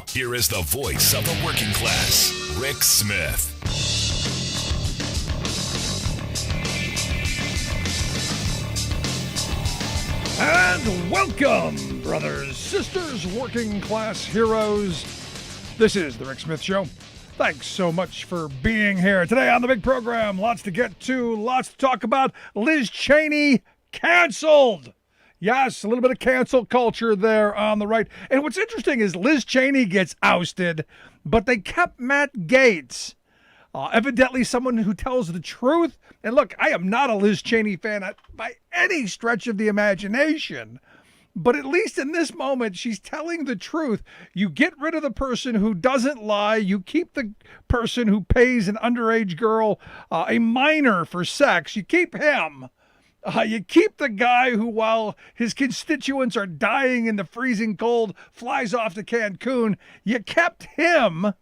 here is the voice of the working class, Rick Smith. And welcome, brothers, sisters, working class heroes. This is the Rick Smith Show. Thanks so much for being here today on the big program. Lots to get to, lots to talk about. Liz Cheney canceled. Yes, a little bit of cancel culture there on the right. And what's interesting is Liz Cheney gets ousted, but they kept Matt Gaetz. Evidently someone who tells the truth. And look, I am not a Liz Cheney fan by any stretch of the imagination. But at least in this moment, she's telling the truth. You get rid of the person who doesn't lie. You keep the person who pays an underage girl, a minor, for sex. You keep him. You keep the guy who, while his constituents are dying in the freezing cold, flies off to Cancun. You kept him.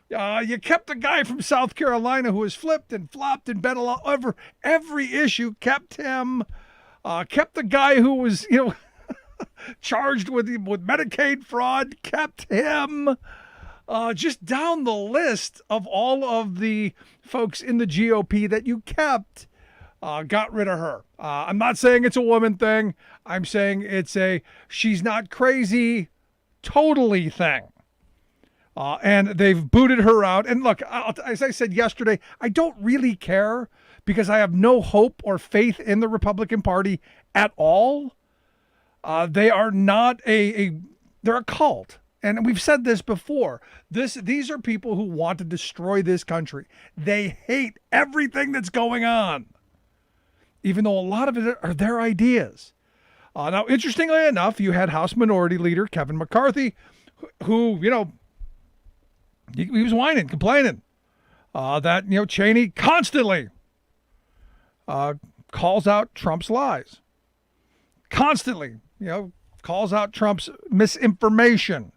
You kept the guy from South Carolina who has flipped and flopped and been all over every issue. Kept him. Kept the guy who was, charged with Medicaid fraud. Kept him. Just down the list of all of the folks in the GOP that you kept. Got rid of her. I'm not saying it's a woman thing. I'm saying it's a she's not crazy totally thing. And they've booted her out. And look, as I said yesterday, I don't really care because I have no hope or faith in the Republican Party at all. They are not they're a cult. And we've said this before. These are people who want to destroy this country. They hate everything that's going on, even though a lot of it are their ideas. Now, interestingly enough, you had House Minority Leader Kevin McCarthy, who he was whining, complaining that, Cheney constantly calls out Trump's lies. Constantly, calls out Trump's misinformation.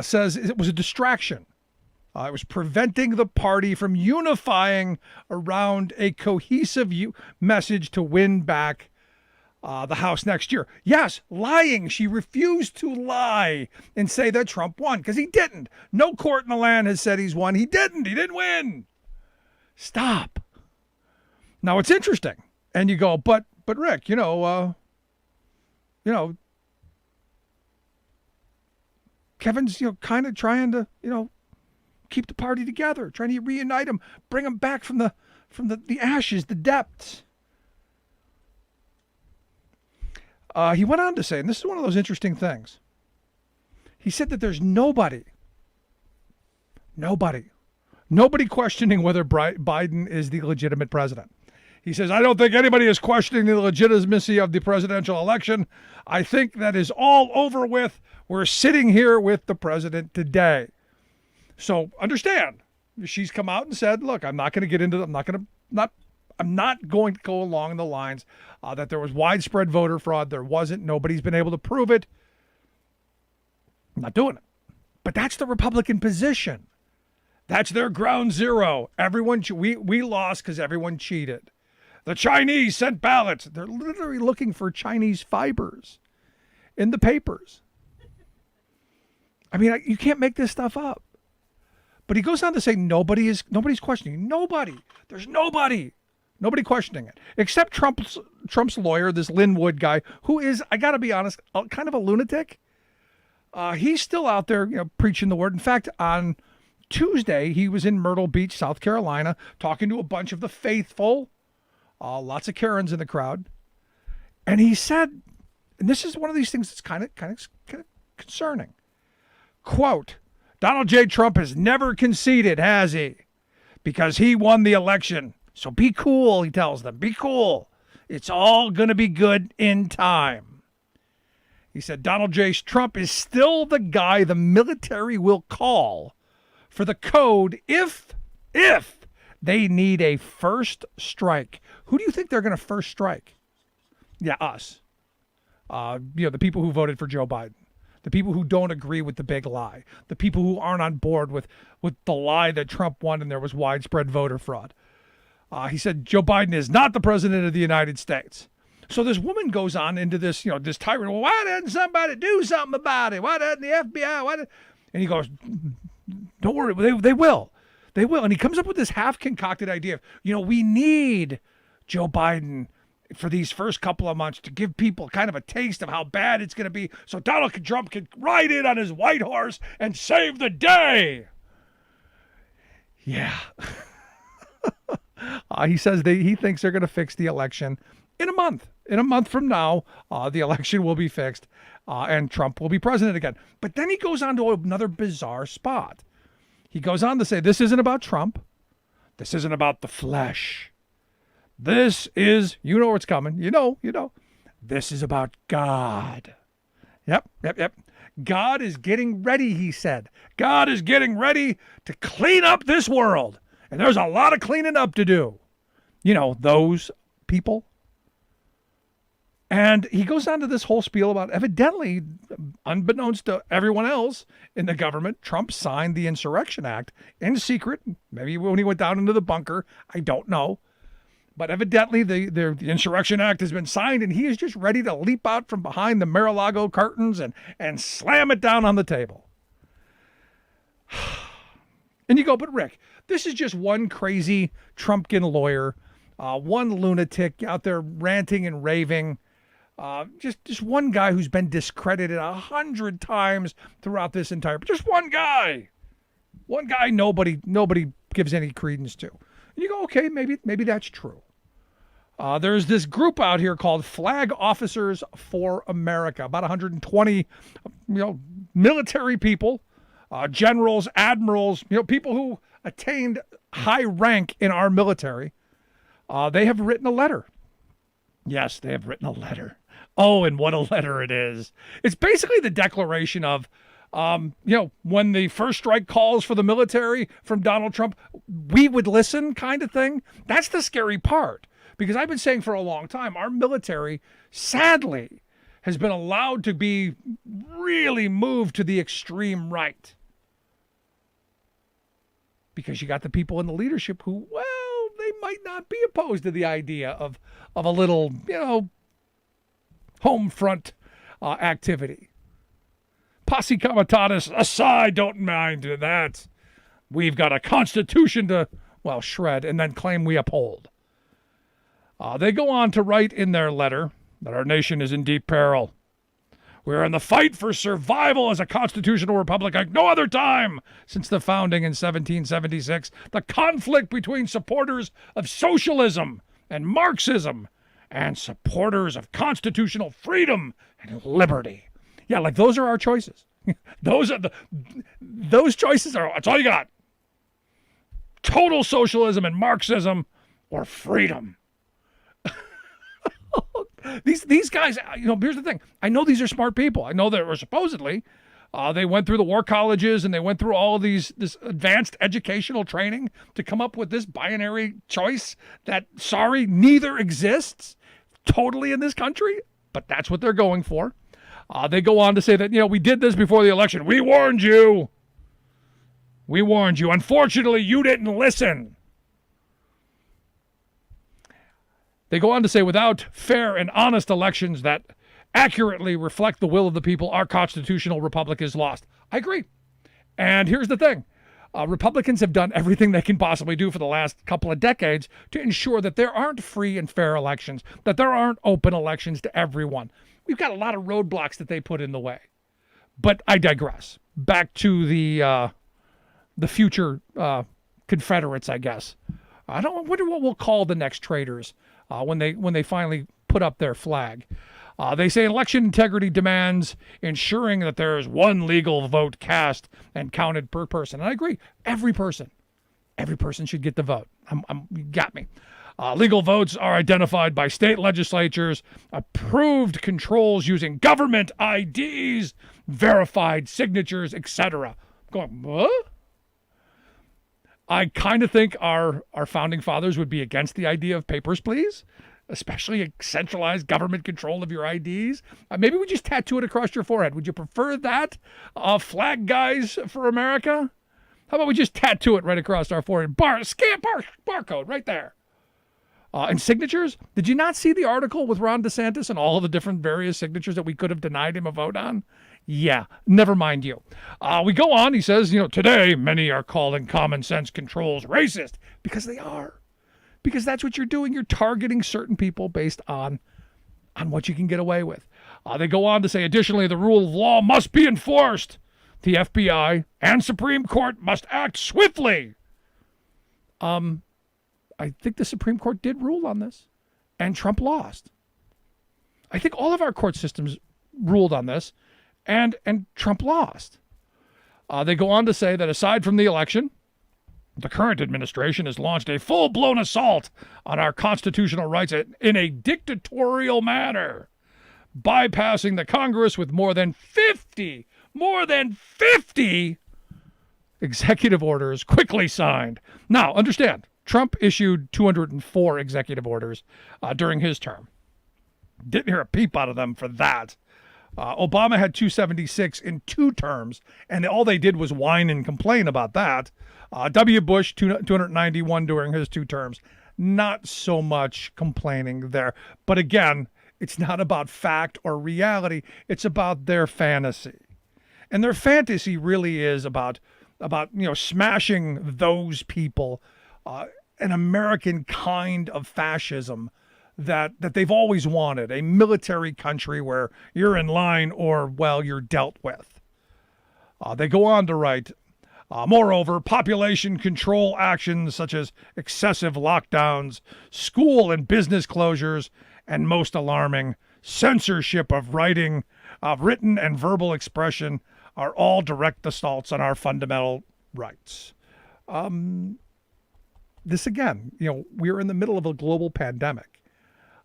Says it was a distraction. It was preventing the party from unifying around a cohesive message to win back the House next year. Yes, lying. She refused to lie and say that Trump won because he didn't. No court in the land has said he's won. He didn't. He didn't win. Stop. Now it's interesting, and you go, but Rick, Kevin's kind of trying to keep the party together, trying to reunite them, bring them back from the ashes, the depths. He went on to say, and this is one of those interesting things. He said that there's nobody questioning whether Biden is the legitimate president. He says, I don't think anybody is questioning the legitimacy of the presidential election. I think that is all over with. We're sitting here with the president today. So understand, she's come out and said, look, I'm not going to get into I'm not going to go along the lines that there was widespread voter fraud. There wasn't. Nobody's been able to prove it. I'm not doing it. But that's the Republican position. That's their ground zero. We lost because everyone cheated. The Chinese sent ballots. They're literally looking for Chinese fibers in the papers. I mean, you can't make this stuff up. But he goes on to say nobody's questioning. Nobody. There's nobody. Nobody questioning it. Except Trump's lawyer, this Lin Wood guy, who is, I got to be honest, kind of a lunatic. He's still out there, preaching the word. In fact, on Tuesday, he was in Myrtle Beach, South Carolina, talking to a bunch of the faithful, lots of Karens in the crowd. And he said, and this is one of these things that's kind of concerning. Quote, Donald J. Trump has never conceded, has he? Because he won the election. So be cool, he tells them. Be cool. It's all going to be good in time. He said Donald J. Trump is still the guy the military will call for the code if they need a first strike. Who do you think they're going to first strike? Yeah, us. The people who voted for Joe Biden. The people who don't agree with the big lie. The people who aren't on board with the lie that Trump won and there was widespread voter fraud. He said Joe Biden is not the president of the United States. So this woman goes on into this, this tirade. Well, why doesn't somebody do something about it? Why doesn't the FBI? And he goes, don't worry, they will. They will. And he comes up with this half-concocted idea of, we need Joe Biden for these first couple of months to give people kind of a taste of how bad it's going to be so Donald Trump can ride in on his white horse and save the day. Yeah. He says he thinks they're going to fix the election in a month. In a month from now, the election will be fixed and Trump will be president again. But then he goes on to another bizarre spot. He goes on to say, this isn't about Trump. This isn't about the flesh. This is, what's coming. You know. This is about God. Yep. God is getting ready, he said. God is getting ready to clean up this world. And there's a lot of cleaning up to do. Those people. And he goes on to this whole spiel about, evidently, unbeknownst to everyone else in the government, Trump signed the Insurrection Act in secret. Maybe when he went down into the bunker, I don't know. But evidently the Insurrection Act has been signed, and he is just ready to leap out from behind the Mar-a-Lago curtains and slam it down on the table. And you go, but Rick, this is just one crazy Trumpkin lawyer, one lunatic out there ranting and raving. Just one guy who's been discredited 100 times throughout this entire, just one guy nobody gives any credence to. And you go, okay, maybe that's true. There's this group out here called Flag Officers for America, about 120, military people, generals, admirals, people who attained high rank in our military. They have written a letter. Yes, they have written a letter. Oh, and what a letter it is. It's basically the declaration of, when the first strike calls for the military from Donald Trump, we would listen kind of thing. That's the scary part. Because I've been saying for a long time, our military, sadly, has been allowed to be really moved to the extreme right. Because you got the people in the leadership who, they might not be opposed to the idea of a little, home front activity. Posse comitatus aside, don't mind that. We've got a constitution to, shred and then claim we uphold. They go on to write in their letter that our nation is in deep peril. We're in the fight for survival as a constitutional republic like no other time since the founding in 1776. The conflict between supporters of socialism and Marxism and supporters of constitutional freedom and liberty. Yeah, like those are our choices. Those choices are, that's all you got. Total socialism and Marxism or freedom. These guys, here's the thing. I know these are smart people. I know they were supposedly, they went through the war colleges and they went through all of this advanced educational training to come up with this binary choice that, sorry, neither exists totally in this country, but that's what they're going for. They go on to say that, we did this before the election. We warned you. Unfortunately, you didn't listen. They go on to say, without fair and honest elections that accurately reflect the will of the people, our constitutional republic is lost. I agree. And here's the thing. Republicans have done everything they can possibly do for the last couple of decades to ensure that there aren't free and fair elections, that there aren't open elections to everyone. We've got a lot of roadblocks that they put in the way. But I digress. Back to the future Confederates, I guess. I wonder what we'll call the next traitors when they finally put up their flag. They say election integrity demands ensuring that there is one legal vote cast and counted per person. And I agree. Every person should get the vote. You got me. Legal votes are identified by state legislatures, approved controls using government IDs, verified signatures, etc. Going, what? I kind of think our founding fathers would be against the idea of papers, please, especially a centralized government control of your IDs. Maybe we just tattoo it across your forehead. Would you prefer that? Flag guys for America? How about we just tattoo it right across our forehead? Barcode right there. And signatures? Did you not see the article with Ron DeSantis and all of the different various signatures that we could have denied him a vote on? Yeah, never mind you. We go on. He says, today many are calling common sense controls racist because they are. Because that's what you're doing. You're targeting certain people based on what you can get away with. They go on to say, additionally, the rule of law must be enforced. The FBI and Supreme Court must act swiftly. I think the Supreme Court did rule on this, and Trump lost. I think all of our court systems ruled on this, and Trump lost. They go on to say that aside from the election, the current administration has launched a full-blown assault on our constitutional rights in a dictatorial manner, bypassing the Congress with more than 50 executive orders quickly signed. Now, understand, Trump issued 204 executive orders during his term. Didn't hear a peep out of them for that. Obama had 276 in 2 terms, and all they did was whine and complain about that. W. Bush, 291 during his 2 terms. Not so much complaining there. But again, it's not about fact or reality. It's about their fantasy. And their fantasy really is about smashing those people, an American kind of fascism that they've always wanted, a military country where you're in line or, well, you're dealt with. They go on to write, moreover, population control actions such as excessive lockdowns, school and business closures, and most alarming, censorship of writing, written and verbal expression are all direct assaults on our fundamental rights. This again, we're in the middle of a global pandemic.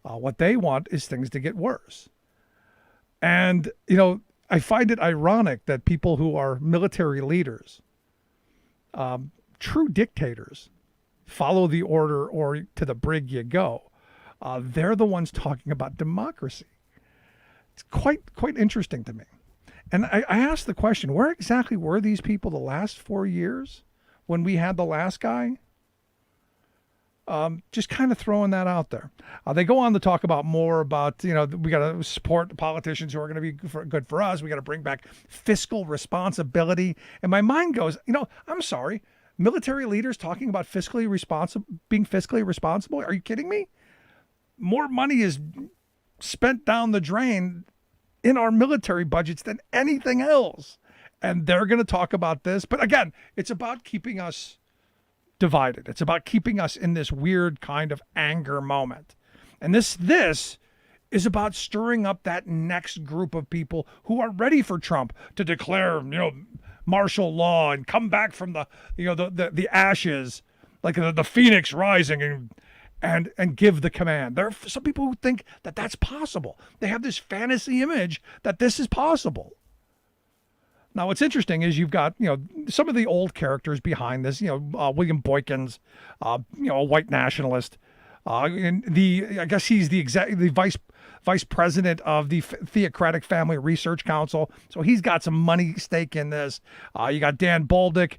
What they want is things to get worse. And, I find it ironic that people who are military leaders, true dictators, follow the order or to the brig you go. They're the ones talking about democracy. It's quite interesting to me. And I asked the question, where exactly were these people the last 4 years when we had the last guy? Just kind of throwing that out there. They go on to talk about more about, we got to support the politicians who are going to be good for us. We got to bring back fiscal responsibility. And my mind goes, I'm sorry, military leaders talking about being fiscally responsible. Are you kidding me? More money is spent down the drain in our military budgets than anything else. And they're going to talk about this. But again, it's about keeping us divided. It's about keeping us in this weird kind of anger moment. And this is about stirring up that next group of people who are ready for Trump to declare, martial law and come back from the ashes, like the phoenix rising and give the command. There are some people who think that that's possible. They have this fantasy image that this is possible. Now, what's interesting is you've got, some of the old characters behind this, William Boykins, a white nationalist, and I guess he's the vice president of the Theocratic Family Research Council. So he's got some money stake in this. You got Dan Bolduc.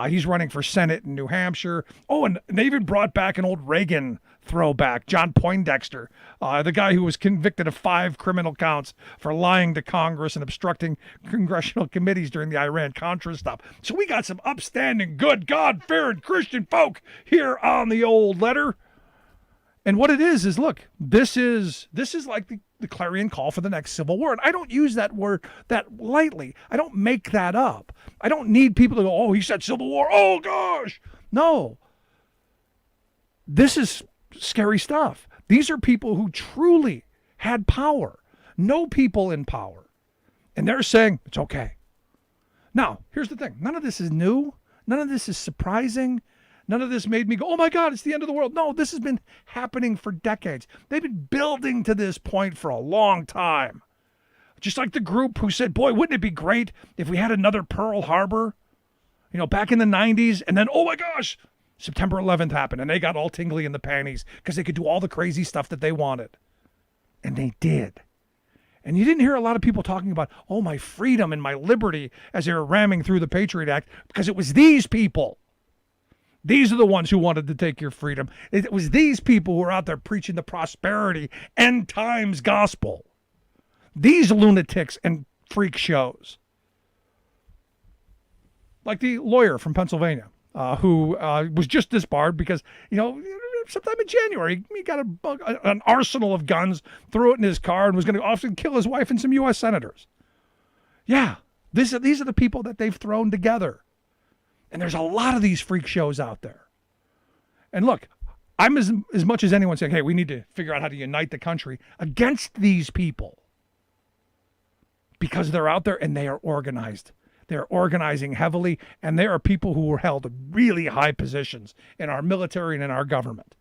He's running for Senate in New Hampshire. Oh, and they even brought back an old Reagan throwback, John Poindexter, the guy who was convicted of 5 criminal counts for lying to Congress and obstructing congressional committees during the Iran-Contra stuff. So we got some upstanding, good, God-fearing Christian folk here on the old letter. And what it is look, this is like the clarion call for the next civil war. And I don't use that word that lightly. I don't make that up. I don't need people to go, oh, he said civil war. Oh, gosh. No. This is scary stuff. These are people who truly had power, know people in power. And they're saying, it's okay. Now, here's the thing. None of this is new. None of this is surprising. None of this made me go, oh my God, it's the end of the world. No, this has been happening for decades. They've been building to this point for a long time. Just like the group who said, boy, wouldn't it be great if we had another Pearl Harbor, back in the 90s. And then, oh my gosh, September 11th happened and they got all tingly in the panties because they could do all the crazy stuff that they wanted. And they did. And you didn't hear a lot of people talking about, oh, my freedom and my liberty as they were ramming through the Patriot Act, because it was these people These are the ones who wanted to take your freedom. It was these people who were out there preaching the prosperity, end times gospel. These lunatics and freak shows. Like the lawyer from Pennsylvania who was just disbarred because, sometime in January, he got an arsenal of guns, threw it in his car, and was going to often kill his wife and some U.S. senators. Yeah, these are the people that they've thrown together. And there's a lot of these freak shows out there. And look, I'm as much as anyone saying, hey, we need to figure out how to unite the country against these people. Because they're out there and they are organized. They're organizing heavily, and there are people who were held really high positions in our military and in our government.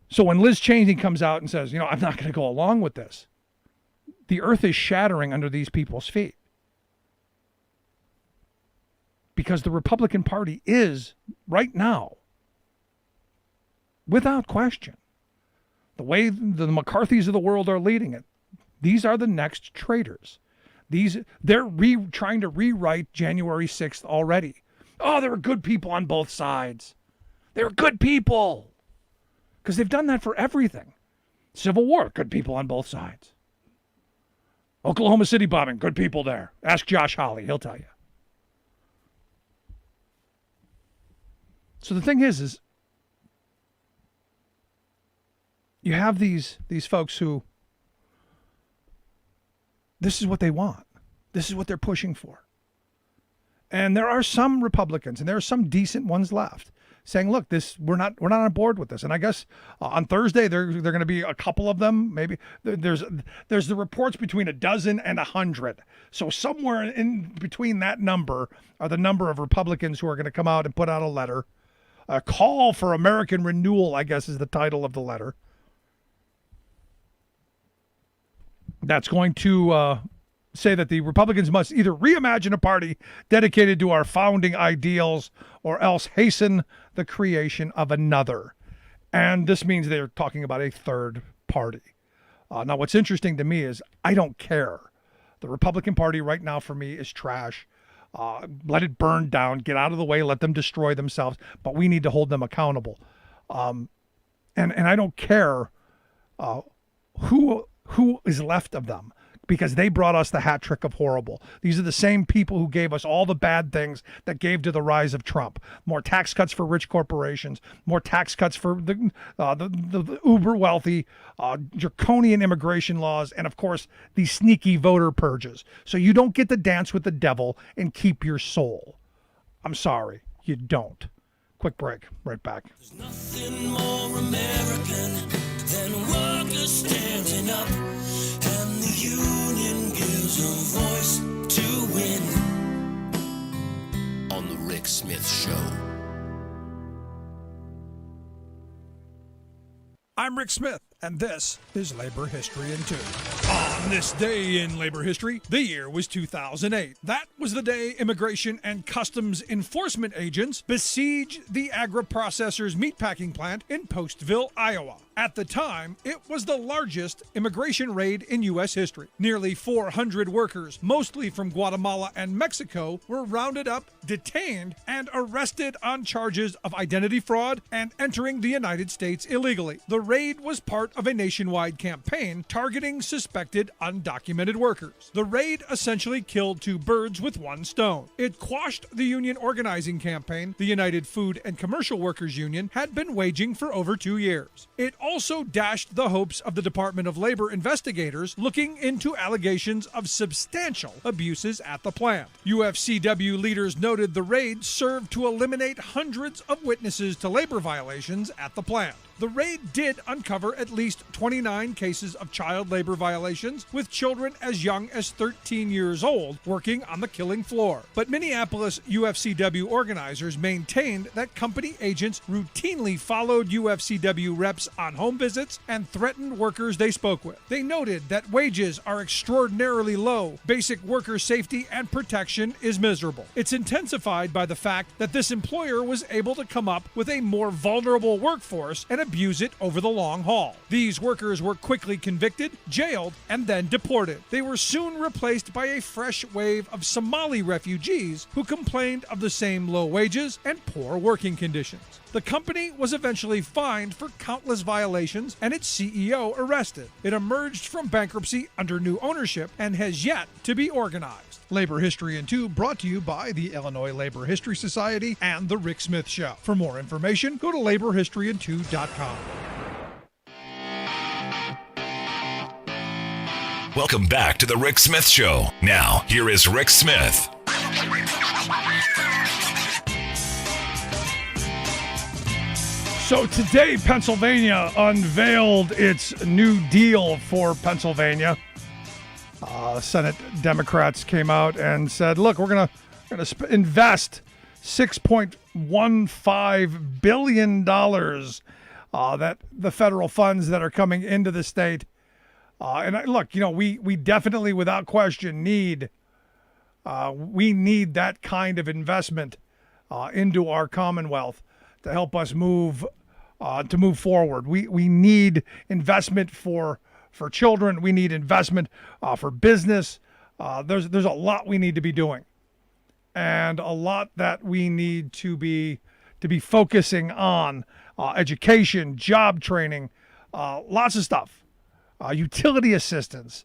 So when Liz Cheney comes out and says, I'm not going to go along with this, the earth is shattering under these people's feet. Because the Republican Party is, right now, without question, the way the McCarthys of the world are leading it, these are the next traitors. They're trying to rewrite January 6th already. Oh, there were good people on both sides. They were good people. Because they've done that for everything. Civil War, good people on both sides. Oklahoma City bombing, good people there. Ask Josh Hawley, he'll tell you. So the thing is you have these folks who, this is what they want. This is what they're pushing for. And there are some Republicans, and there are some decent ones left, saying, look, we're not on board with this. And I guess on Thursday there are going to be a couple of them. Maybe there's the reports between 12 and 100. So somewhere in between that number are the number of Republicans who are going to come out and put out a letter. A call for American renewal, I guess, is the title of the letter. That's going to say that the Republicans must either reimagine a party dedicated to our founding ideals or else hasten the creation of another. And this means they're talking about a third party. Now, what's interesting to me is I don't care. The Republican Party right now for me is trash. Let it burn down, get out of the way, let them destroy themselves, but we need to hold them accountable. And I don't care who is left of them, because they brought us the hat trick of horrible. These are the same people who gave us all the bad things that gave to the rise of Trump. More tax cuts for rich corporations, more tax cuts for the uber wealthy, draconian immigration laws, and of course, these sneaky voter purges. So you don't get to dance with the devil and keep your soul. I'm sorry, you don't. Quick break, right back. There's nothing more American than workers standing up, and the union gives a voice to win. On the Rick Smith Show. I'm Rick Smith, and this is Labor History in 2. On this day in labor history, the year was 2008. That was the day Immigration and Customs Enforcement agents besieged the agri-processors meatpacking plant in Postville, Iowa. At the time, it was the largest immigration raid in U.S. history. Nearly 400 workers, mostly from Guatemala and Mexico, were rounded up, detained, and arrested on charges of identity fraud and entering the United States illegally. The raid was part of a nationwide campaign targeting suspected undocumented workers. The raid essentially killed two birds with one stone. It quashed the union organizing campaign the United Food and Commercial Workers Union had been waging for over 2 years. It also dashed the hopes of the Department of Labor investigators looking into allegations of substantial abuses at the plant. UFCW leaders noted the raid served to eliminate hundreds of witnesses to labor violations at the plant. The raid did uncover at least 29 cases of child labor violations, with children as young as 13 years old working on the killing floor. But Minneapolis UFCW organizers maintained that company agents routinely followed UFCW reps on home visits and threatened workers they spoke with. They noted that wages are extraordinarily low, basic worker safety and protection is miserable. It's intensified by the fact that this employer was able to come up with a more vulnerable workforce and abuse it over the long haul. These workers were quickly convicted, jailed, and then deported. They were soon replaced by a fresh wave of Somali refugees who complained of the same low wages and poor working conditions. The company was eventually fined for countless violations and its CEO arrested. It emerged from bankruptcy under new ownership and has yet to be organized. Labor History in 2 brought to you by the Illinois Labor History Society and The Rick Smith Show. For more information, go to laborhistoryin2.com. Welcome back to the Rick Smith Show. Now, here is Rick Smith. So today, Pennsylvania unveiled its new deal for Pennsylvania. Senate Democrats came out and said, look, we're going to invest $6.15 billion that the federal funds that are coming into the state. We definitely, without question, need that kind of investment into our Commonwealth to help us move forward. We need investment for children. We need investment for business. There's a lot we need to be doing, and a lot that we need to be focusing on: education, job training, lots of stuff, utility assistance.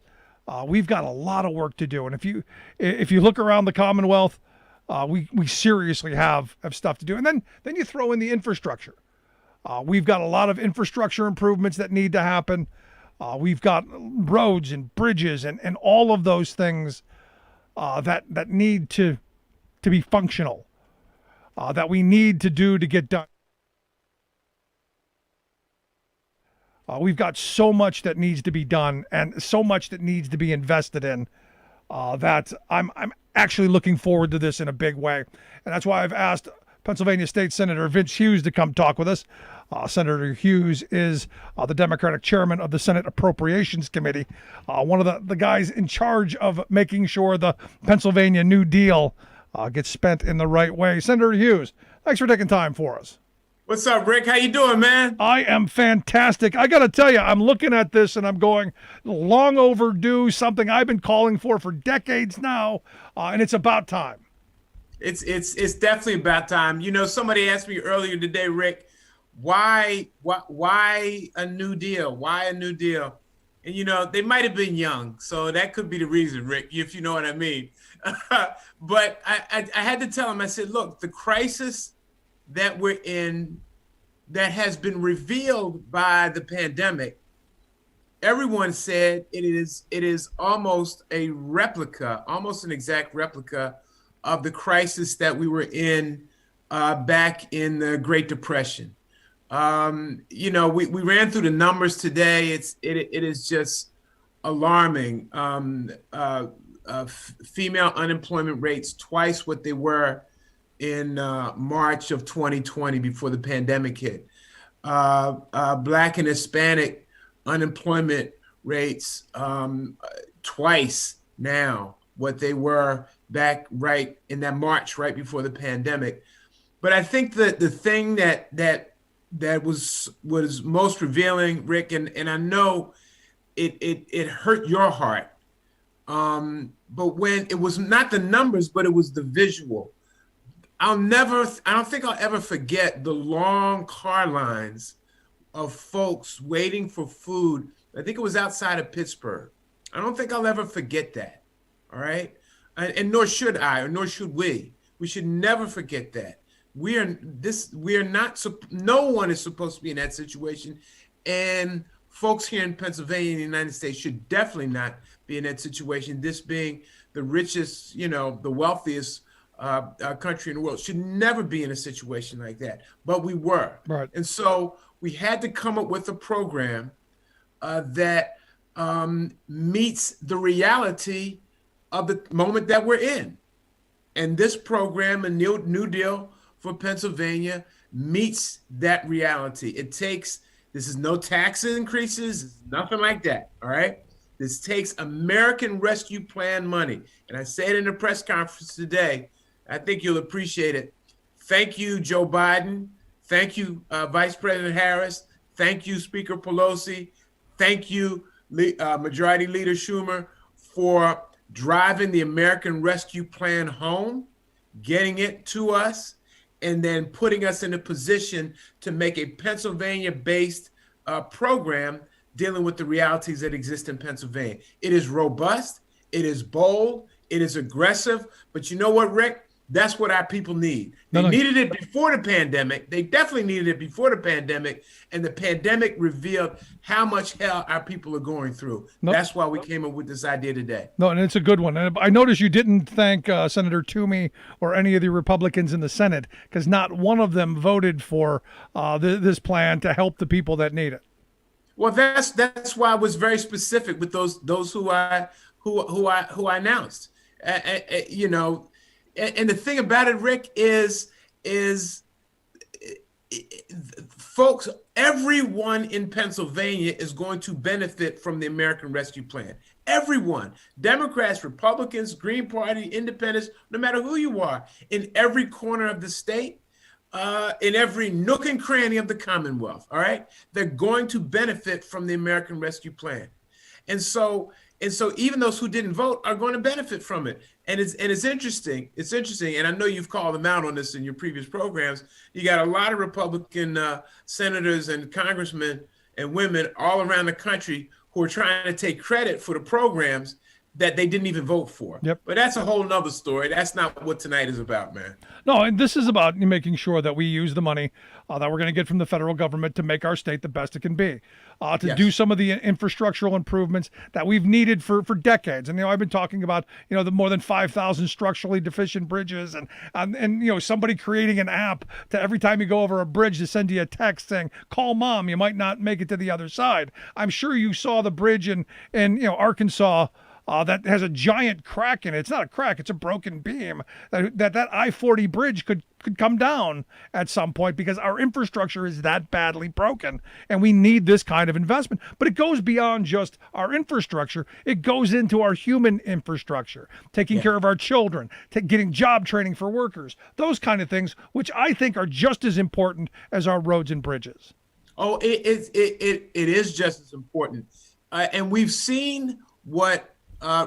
We've got a lot of work to do, and if you look around the Commonwealth, we seriously have stuff to do. And then you throw in the infrastructure. We've got a lot of infrastructure improvements that need to happen. We've got roads and bridges and all of those things that need to be functional, that we need to do to get done. We've got so much that needs to be done and so much that needs to be invested in that I'm actually looking forward to this in a big way. And that's why I've asked Pennsylvania State Senator Vince Hughes to come talk with us. Senator Hughes is the Democratic chairman of the Senate Appropriations Committee, one of the guys in charge of making sure the Pennsylvania New Deal gets spent in the right way. Senator Hughes, thanks for taking time for us. What's up, Rick? How you doing, man? I am fantastic. I got to tell you, I'm looking at this and I'm going, long overdue, something I've been calling for decades now, and it's about time. It's definitely about time. You know, somebody asked me earlier today, Rick, why a new deal? Why a new deal? And, you know, they might have been young, so that could be the reason, Rick, if you know what I mean. But I had to tell them, I said, look, the crisis that we're in, that has been revealed by the pandemic, everyone said it is almost a replica, almost an exact replica of the crisis that we were in back in the Great Depression. You know, we ran through the numbers today. It is just alarming. Female unemployment rates twice what they were in March of 2020 before the pandemic hit. Black and Hispanic unemployment rates twice now what they were back right in that March, right before the pandemic. But I think that the thing that was most revealing, Rick, and I know it hurt your heart, but when it was not the numbers, but it was the visual. I don't think I'll ever forget the long car lines of folks waiting for food. I think it was outside of Pittsburgh. I don't think I'll ever forget that. All right. And nor should I, or nor should we. We should never forget that. No one is supposed to be in that situation. And folks here in Pennsylvania and the United States should definitely not be in that situation. This being the richest, the wealthiest country in the world, should never be in a situation like that. But we were. Right. And so we had to come up with a program that meets the reality of the moment that we're in. And this program, a New Deal for Pennsylvania, meets that reality. This is no tax increases, nothing like that, all right? This takes American Rescue Plan money. And I said in the press conference today, I think you'll appreciate it. Thank you, Joe Biden. Thank you, Vice President Harris. Thank you, Speaker Pelosi. Thank you, Majority Leader Schumer, for driving the American Rescue Plan home, getting it to us, and then putting us in a position to make a Pennsylvania-based program dealing with the realities that exist in Pennsylvania. It is robust, it is bold, it is aggressive, but you know what, Rick? That's what our people need. They needed it before the pandemic. They definitely needed it before the pandemic, and the pandemic revealed how much hell our people are going through. That's why we came up with this idea today. No, and it's a good one. And I noticed you didn't thank Senator Toomey or any of the Republicans in the Senate, because not one of them voted for this plan to help the people that need it. Well, that's why I was very specific with those who I announced. You know. And the thing about it, Rick, is folks, everyone in Pennsylvania is going to benefit from the American Rescue Plan. Everyone, Democrats, Republicans, Green Party, Independents, no matter who you are, in every corner of the state, in every nook and cranny of the Commonwealth, all right? They're going to benefit from the American Rescue Plan. And so even those who didn't vote are going to benefit from it. And it's interesting. It's interesting. And I know you've called them out on this in your previous programs. You got a lot of Republican senators and congressmen and women all around the country who are trying to take credit for the programs that they didn't even vote for. Yep. But that's a whole nother story. That's not what tonight is about, man. No, and this is about making sure that we use the money that we're going to get from the federal government to make our state the best it can be, to do some of the infrastructural improvements that we've needed for decades. And, I've been talking about, the more than 5,000 structurally deficient bridges and somebody creating an app to every time you go over a bridge to send you a text saying, call mom, you might not make it to the other side. I'm sure you saw the bridge in Arkansas that has a giant crack in it. It's not a crack, it's a broken beam. That I-40 bridge could come down at some point because our infrastructure is that badly broken, and we need this kind of investment. But it goes beyond just our infrastructure. It goes into our human infrastructure, taking care of our children, getting job training for workers, those kind of things, which I think are just as important as our roads and bridges. Oh, it is just as important. And we've seen what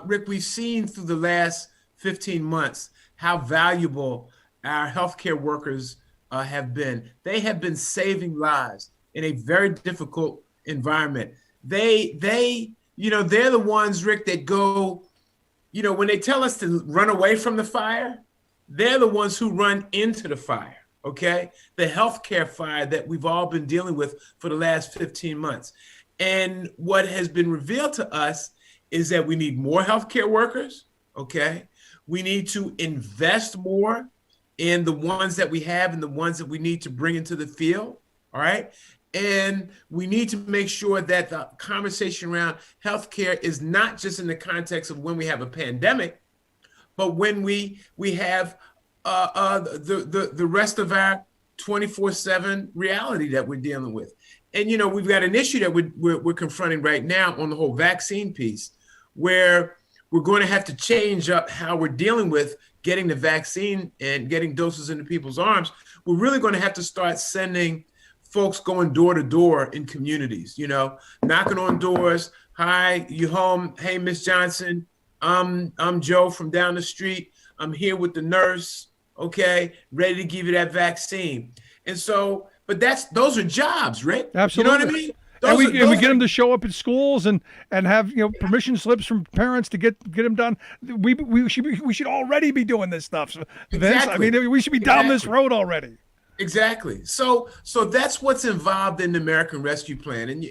Rick, we've seen through the last 15 months how valuable our healthcare workers have been. They have been saving lives in a very difficult environment. They're the ones, Rick, that go, when they tell us to run away from the fire, they're the ones who run into the fire, okay? The healthcare fire that we've all been dealing with for the last 15 months. And what has been revealed to us is that we need more healthcare workers, okay? We need to invest more in the ones that we have and the ones that we need to bring into the field, all right? And we need to make sure that the conversation around healthcare is not just in the context of when we have a pandemic, but when we have the rest of our 24/7 reality that we're dealing with. And, we've got an issue that we're confronting right now on the whole vaccine piece, where we're going to have to change up how we're dealing with getting the vaccine and getting doses into people's arms. We're really going to have to start sending folks going door to door in communities, knocking on doors. Hi, you home? Hey, Miss Johnson, I'm Joe from down the street. I'm here with the nurse, okay, ready to give you that vaccine. And so, but those are jobs, Rick. Absolutely. You know what I mean? And we get them to show up at schools and have permission slips from parents to get them done. We should already be doing this stuff, Vince. Exactly. I mean, we should be down this road already. Exactly. So that's what's involved in the American Rescue Plan, and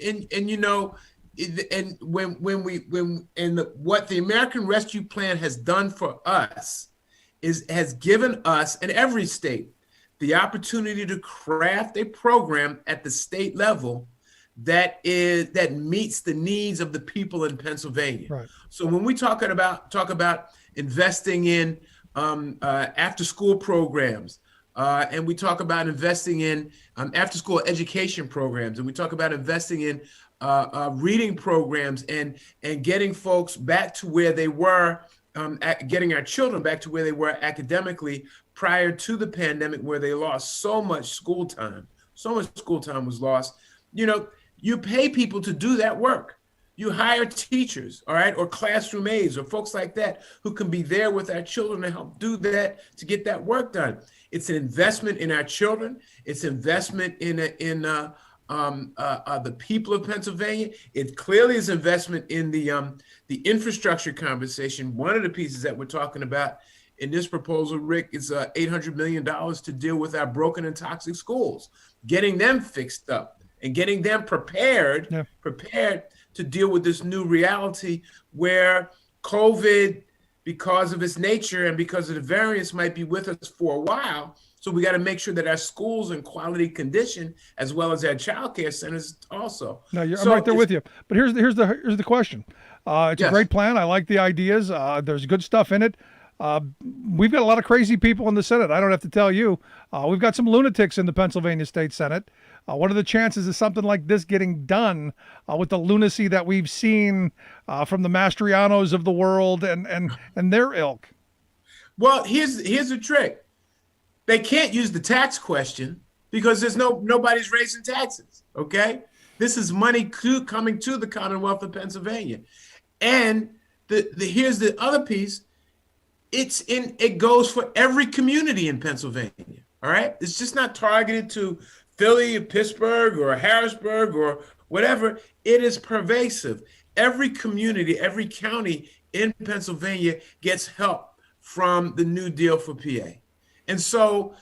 what the American Rescue Plan has done for us has given us in every state the opportunity to craft a program at the state level that meets the needs of the people in Pennsylvania. Right. So when we talk about investing in after school programs, and we talk about investing in after school education programs, and we talk about investing in reading programs and getting folks back to where they were, getting our children back to where they were academically prior to the pandemic, where they lost so much school time. So much school time was lost. You pay people to do that work. You hire teachers, all right, or classroom aides or folks like that who can be there with our children to help do that, to get that work done. It's an investment in our children. It's investment in the people of Pennsylvania. It clearly is investment in the infrastructure conversation. One of the pieces that we're talking about in this proposal, Rick, is $800 million to deal with our broken and toxic schools, getting them fixed up and getting them prepared to deal with this new reality where COVID, because of its nature and because of the variants, might be with us for a while. So we got to make sure that our schools are in quality condition, as well as our child care centers also. No, I'm right there with you. But here's the question. It's a great plan. I like the ideas. There's good stuff in it. We've got a lot of crazy people in the Senate. I don't have to tell you. We've got some lunatics in the Pennsylvania State Senate. What are the chances of something like this getting done with the lunacy that we've seen from the Mastrianos of the world and their ilk? Well, here's the trick. They can't use the tax question because there's nobody's raising taxes. Okay, this is money coming to the Commonwealth of Pennsylvania, and here's the other piece. It goes for every community in Pennsylvania. All right, it's just not targeted to Philly, or Pittsburgh, or Harrisburg, or whatever. It is pervasive. Every community, every county in Pennsylvania gets help from the New Deal for PA. And so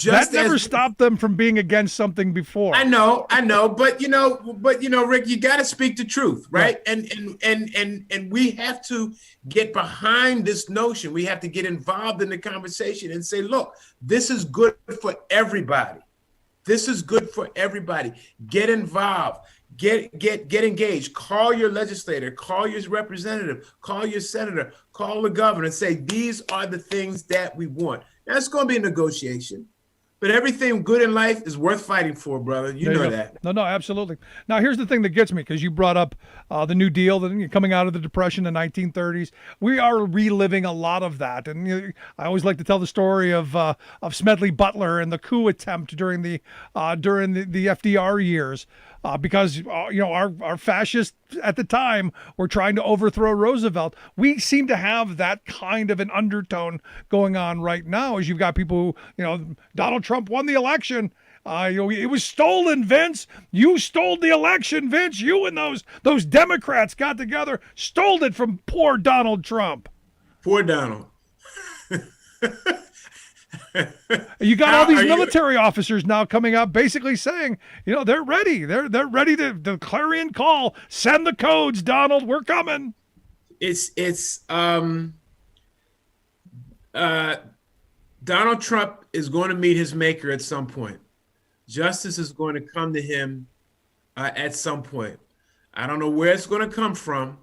that never stopped them from being against something before. I know, but Rick, you got to speak the truth, right? And we have to get behind this notion. We have to get involved in the conversation and say, look, this is good for everybody. This is good for everybody. Get involved. Get engaged. Call your legislator. Call your representative. Call your senator. Call the governor and say, these are the things that we want. Now, it's going to be a negotiation, but everything good in life is worth fighting for, brother. You know that. No, absolutely. Now, here's the thing that gets me, because you brought up the New Deal, coming out of the Depression in the 1930s. We are reliving a lot of that. And I always like to tell the story of Smedley Butler and the coup attempt during the FDR years. Because our fascists at the time were trying to overthrow Roosevelt. We seem to have that kind of an undertone going on right now, as you've got people who, Donald Trump won the election. It was stolen, Vince. You stole the election, Vince. You and those Democrats got together, stole it from poor Donald Trump. Poor Donald. You got all these military officers now coming out basically saying, they're ready. They're ready to the clarion call. Send the codes, Donald. We're coming. Donald Trump is going to meet his maker at some point. Justice is going to come to him at some point. I don't know where it's going to come from.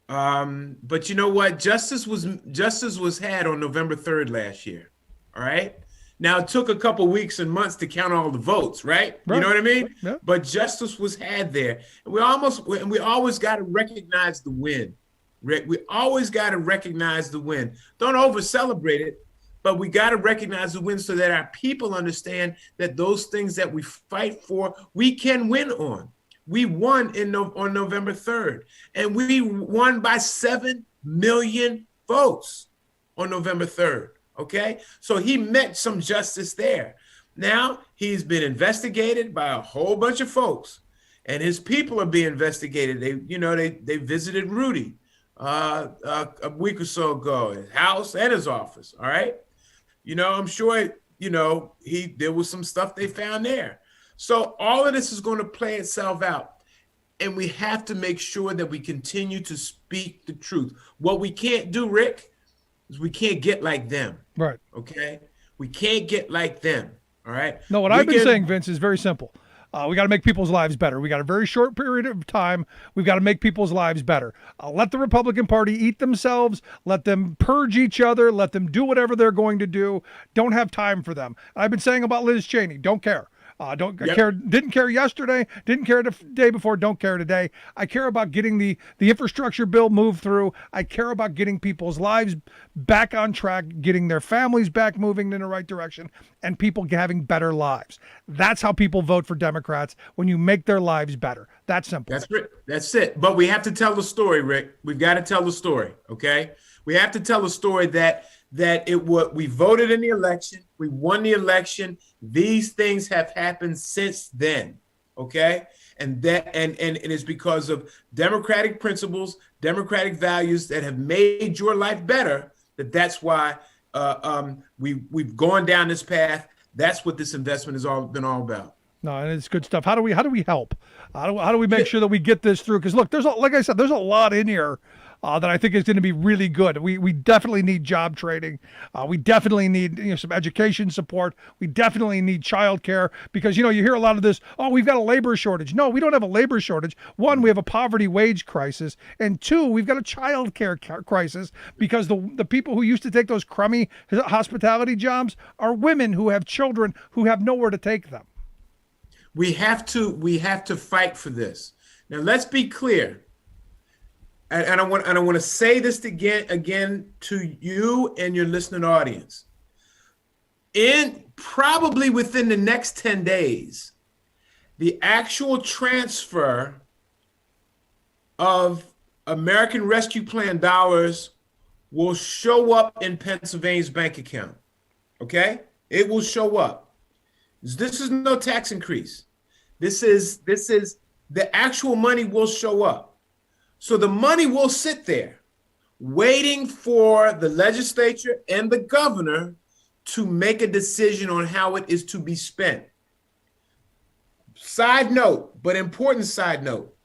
But you know what? Justice was had on November 3rd last year. All right. Now, it took a couple weeks and months to count all the votes, right? You know what I mean? Yeah. But justice was had there. And we always got to recognize the win, Rick. We always got to recognize the win. Don't over-celebrate it, but we got to recognize the win so that our people understand that those things that we fight for, we can win on. We won on November 3rd, and we won by 7 million votes on November 3rd. Okay, so he met some justice there. Now he's been investigated by a whole bunch of folks, and his people are being investigated. They visited Rudy a week or so ago, his house and his office. All right, I'm sure there was some stuff they found there. So all of this is going to play itself out, and we have to make sure that we continue to speak the truth. What we can't do, Rick, is we can't get like them. Right. Okay. We can't get like them. All right. No, what I've been saying, Vince, is very simple. We got to make people's lives better. We got a very short period of time. We've got to make people's lives better. Let the Republican Party eat themselves. Let them purge each other. Let them do whatever they're going to do. Don't have time for them. I've been saying about Liz Cheney. Don't care. Didn't care yesterday, didn't care the day before, don't care today. I care about getting the infrastructure bill moved through. I care about getting people's lives back on track, getting their families back moving in the right direction, and people having better lives. That's how people vote for Democrats, when you make their lives better. That's simple. That's it. But we have to tell the story, Rick. We've got to tell the story, okay? We have to tell the story that we voted in the election, we won the election. These things have happened since then, okay? And it's because of democratic principles, democratic values that have made your life better. That's why we've gone down this path. That's what this investment has been all about. No, and it's good stuff. How do we help? How do we make sure that we get this through? Because look, like I said, there's a lot in here that I think is going to be really good. We definitely need job training. We definitely need some education support. We definitely need childcare, because you hear a lot of this. Oh, we've got a labor shortage. No, we don't have a labor shortage. One, we have a poverty wage crisis, and two, we've got a childcare crisis, because the people who used to take those crummy hospitality jobs are women who have children who have nowhere to take them. We have to fight for this. Now, let's be clear. And I want to say this again to you and your listening audience. Probably within the next 10 days, the actual transfer of American Rescue Plan dollars will show up in Pennsylvania's bank account. Okay? It will show up. This is no tax increase. This is the actual money will show up. So the money will sit there waiting for the legislature and the governor to make a decision on how it is to be spent. Side note, but important side note,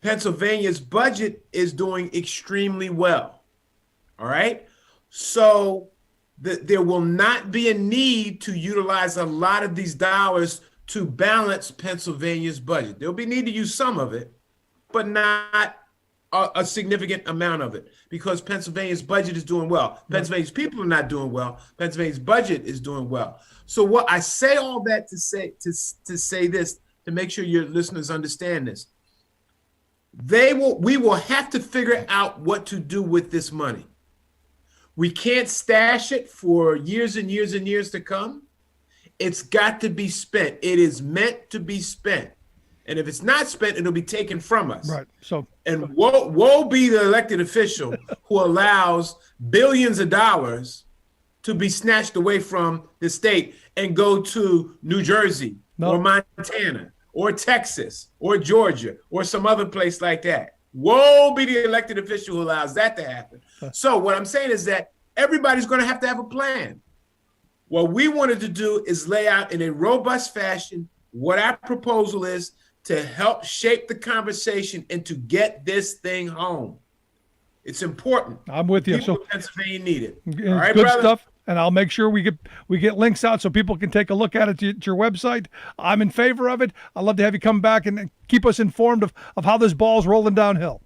Pennsylvania's budget is doing extremely well. All right? So there will not be a need to utilize a lot of these dollars to balance Pennsylvania's budget. There'll be need to use some of it, but not a significant amount of it, because Pennsylvania's budget is doing well. Pennsylvania's people are not doing well. Pennsylvania's budget is doing well. So what I say all that to say this, to make sure your listeners understand this. We will have to figure out what to do with this money. We can't stash it for years and years and years to come. It's got to be spent. It is meant to be spent. And if it's not spent, it'll be taken from us. Right. And woe be the elected official who allows billions of dollars to be snatched away from the state and go to New Jersey or Montana or Texas or Georgia or some other place like that. Woe be the elected official who allows that to happen. So what I'm saying is that everybody's going to have a plan. What we wanted to do is lay out in a robust fashion what our proposal is to help shape the conversation and to get this thing home. It's important. I'm with you. People in Pennsylvania need it. All right, good brother? Stuff. And I'll make sure we get links out so people can take a look at it at your website. I'm in favor of it. I'd love to have you come back and keep us informed of how this ball's rolling downhill.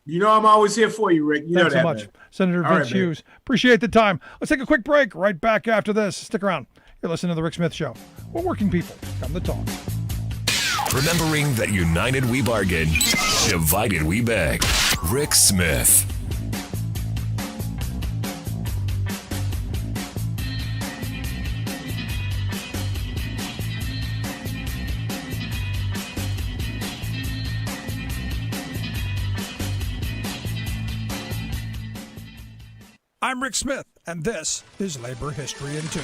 You know I'm always here for you, Rick. Thanks so much, man. Senator Vince Hughes. Appreciate the time. Let's take a quick break. Right back after this. Stick around. You're listening to The Rick Smith Show. We're working people. Come to talk. Remembering that united we bargain, divided we beg. Rick Smith. I'm Rick Smith, and this is Labor History in 2.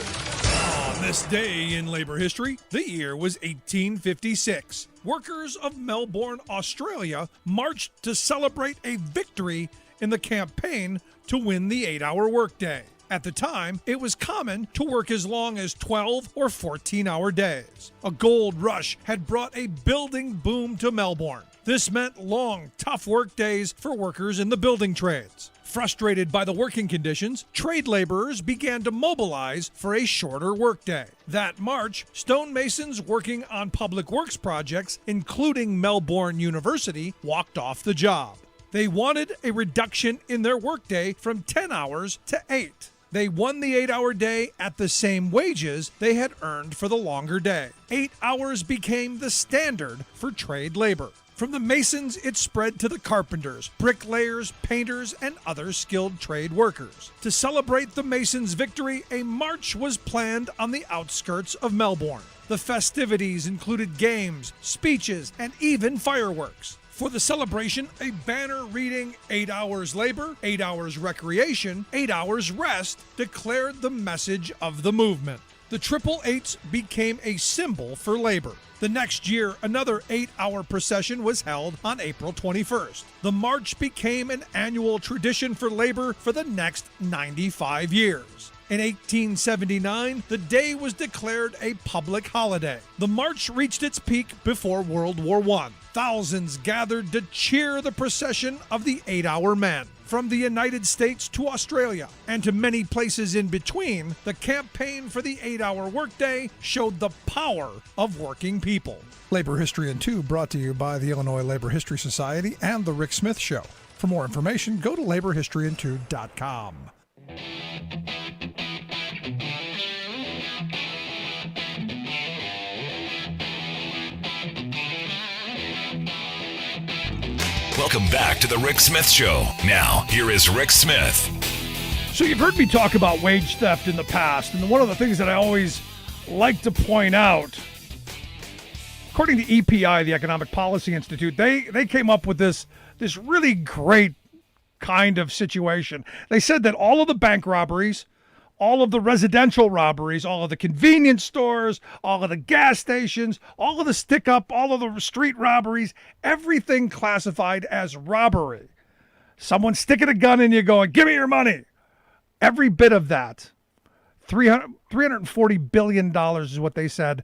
On this day in labor history, the year was 1856. Workers of Melbourne, Australia, marched to celebrate a victory in the campaign to win the 8-hour workday. At the time, it was common to work as long as 12 or 14-hour days. A gold rush had brought a building boom to Melbourne. This meant long, tough work days for workers in the building trades. Frustrated by the working conditions, trade laborers began to mobilize for a shorter workday. That March, stonemasons working on public works projects, including Melbourne University, walked off the job. They wanted a reduction in their workday from 10 hours to 8. They won the 8-hour day at the same wages they had earned for the longer day. 8 hours became the standard for trade labor. From the masons, it spread to the carpenters, bricklayers, painters, and other skilled trade workers. To celebrate the masons' victory, a march was planned on the outskirts of Melbourne. The festivities included games, speeches, and even fireworks. For the celebration, a banner reading 8 hours labor, 8 hours recreation, 8 hours rest declared the message of the movement. The Triple Eights became a symbol for labor. The next year, another 8-hour procession was held on April 21st. The march became an annual tradition for labor for the next 95 years. In 1879, the day was declared a public holiday. The march reached its peak before World War I. Thousands gathered to cheer the procession of the 8-hour men. From the United States to Australia and to many places in between, the campaign for the 8-hour workday showed the power of working people. Labor History in 2 brought to you by the Illinois Labor History Society and The Rick Smith Show. For more information, go to laborhistoryin2.com. Welcome back to the Rick Smith Show. Now, here is Rick Smith. So you've heard me talk about wage theft in the past, and one of the things that I always like to point out, according to EPI, the Economic Policy Institute, they came up with this really great kind of situation. They said that all of the bank robberies, all of the residential robberies, all of the convenience stores, all of the gas stations, all of the stick-up, all of the street robberies, everything classified as robbery. Someone sticking a gun in you going, give me your money. Every bit of that, $340 billion is what they said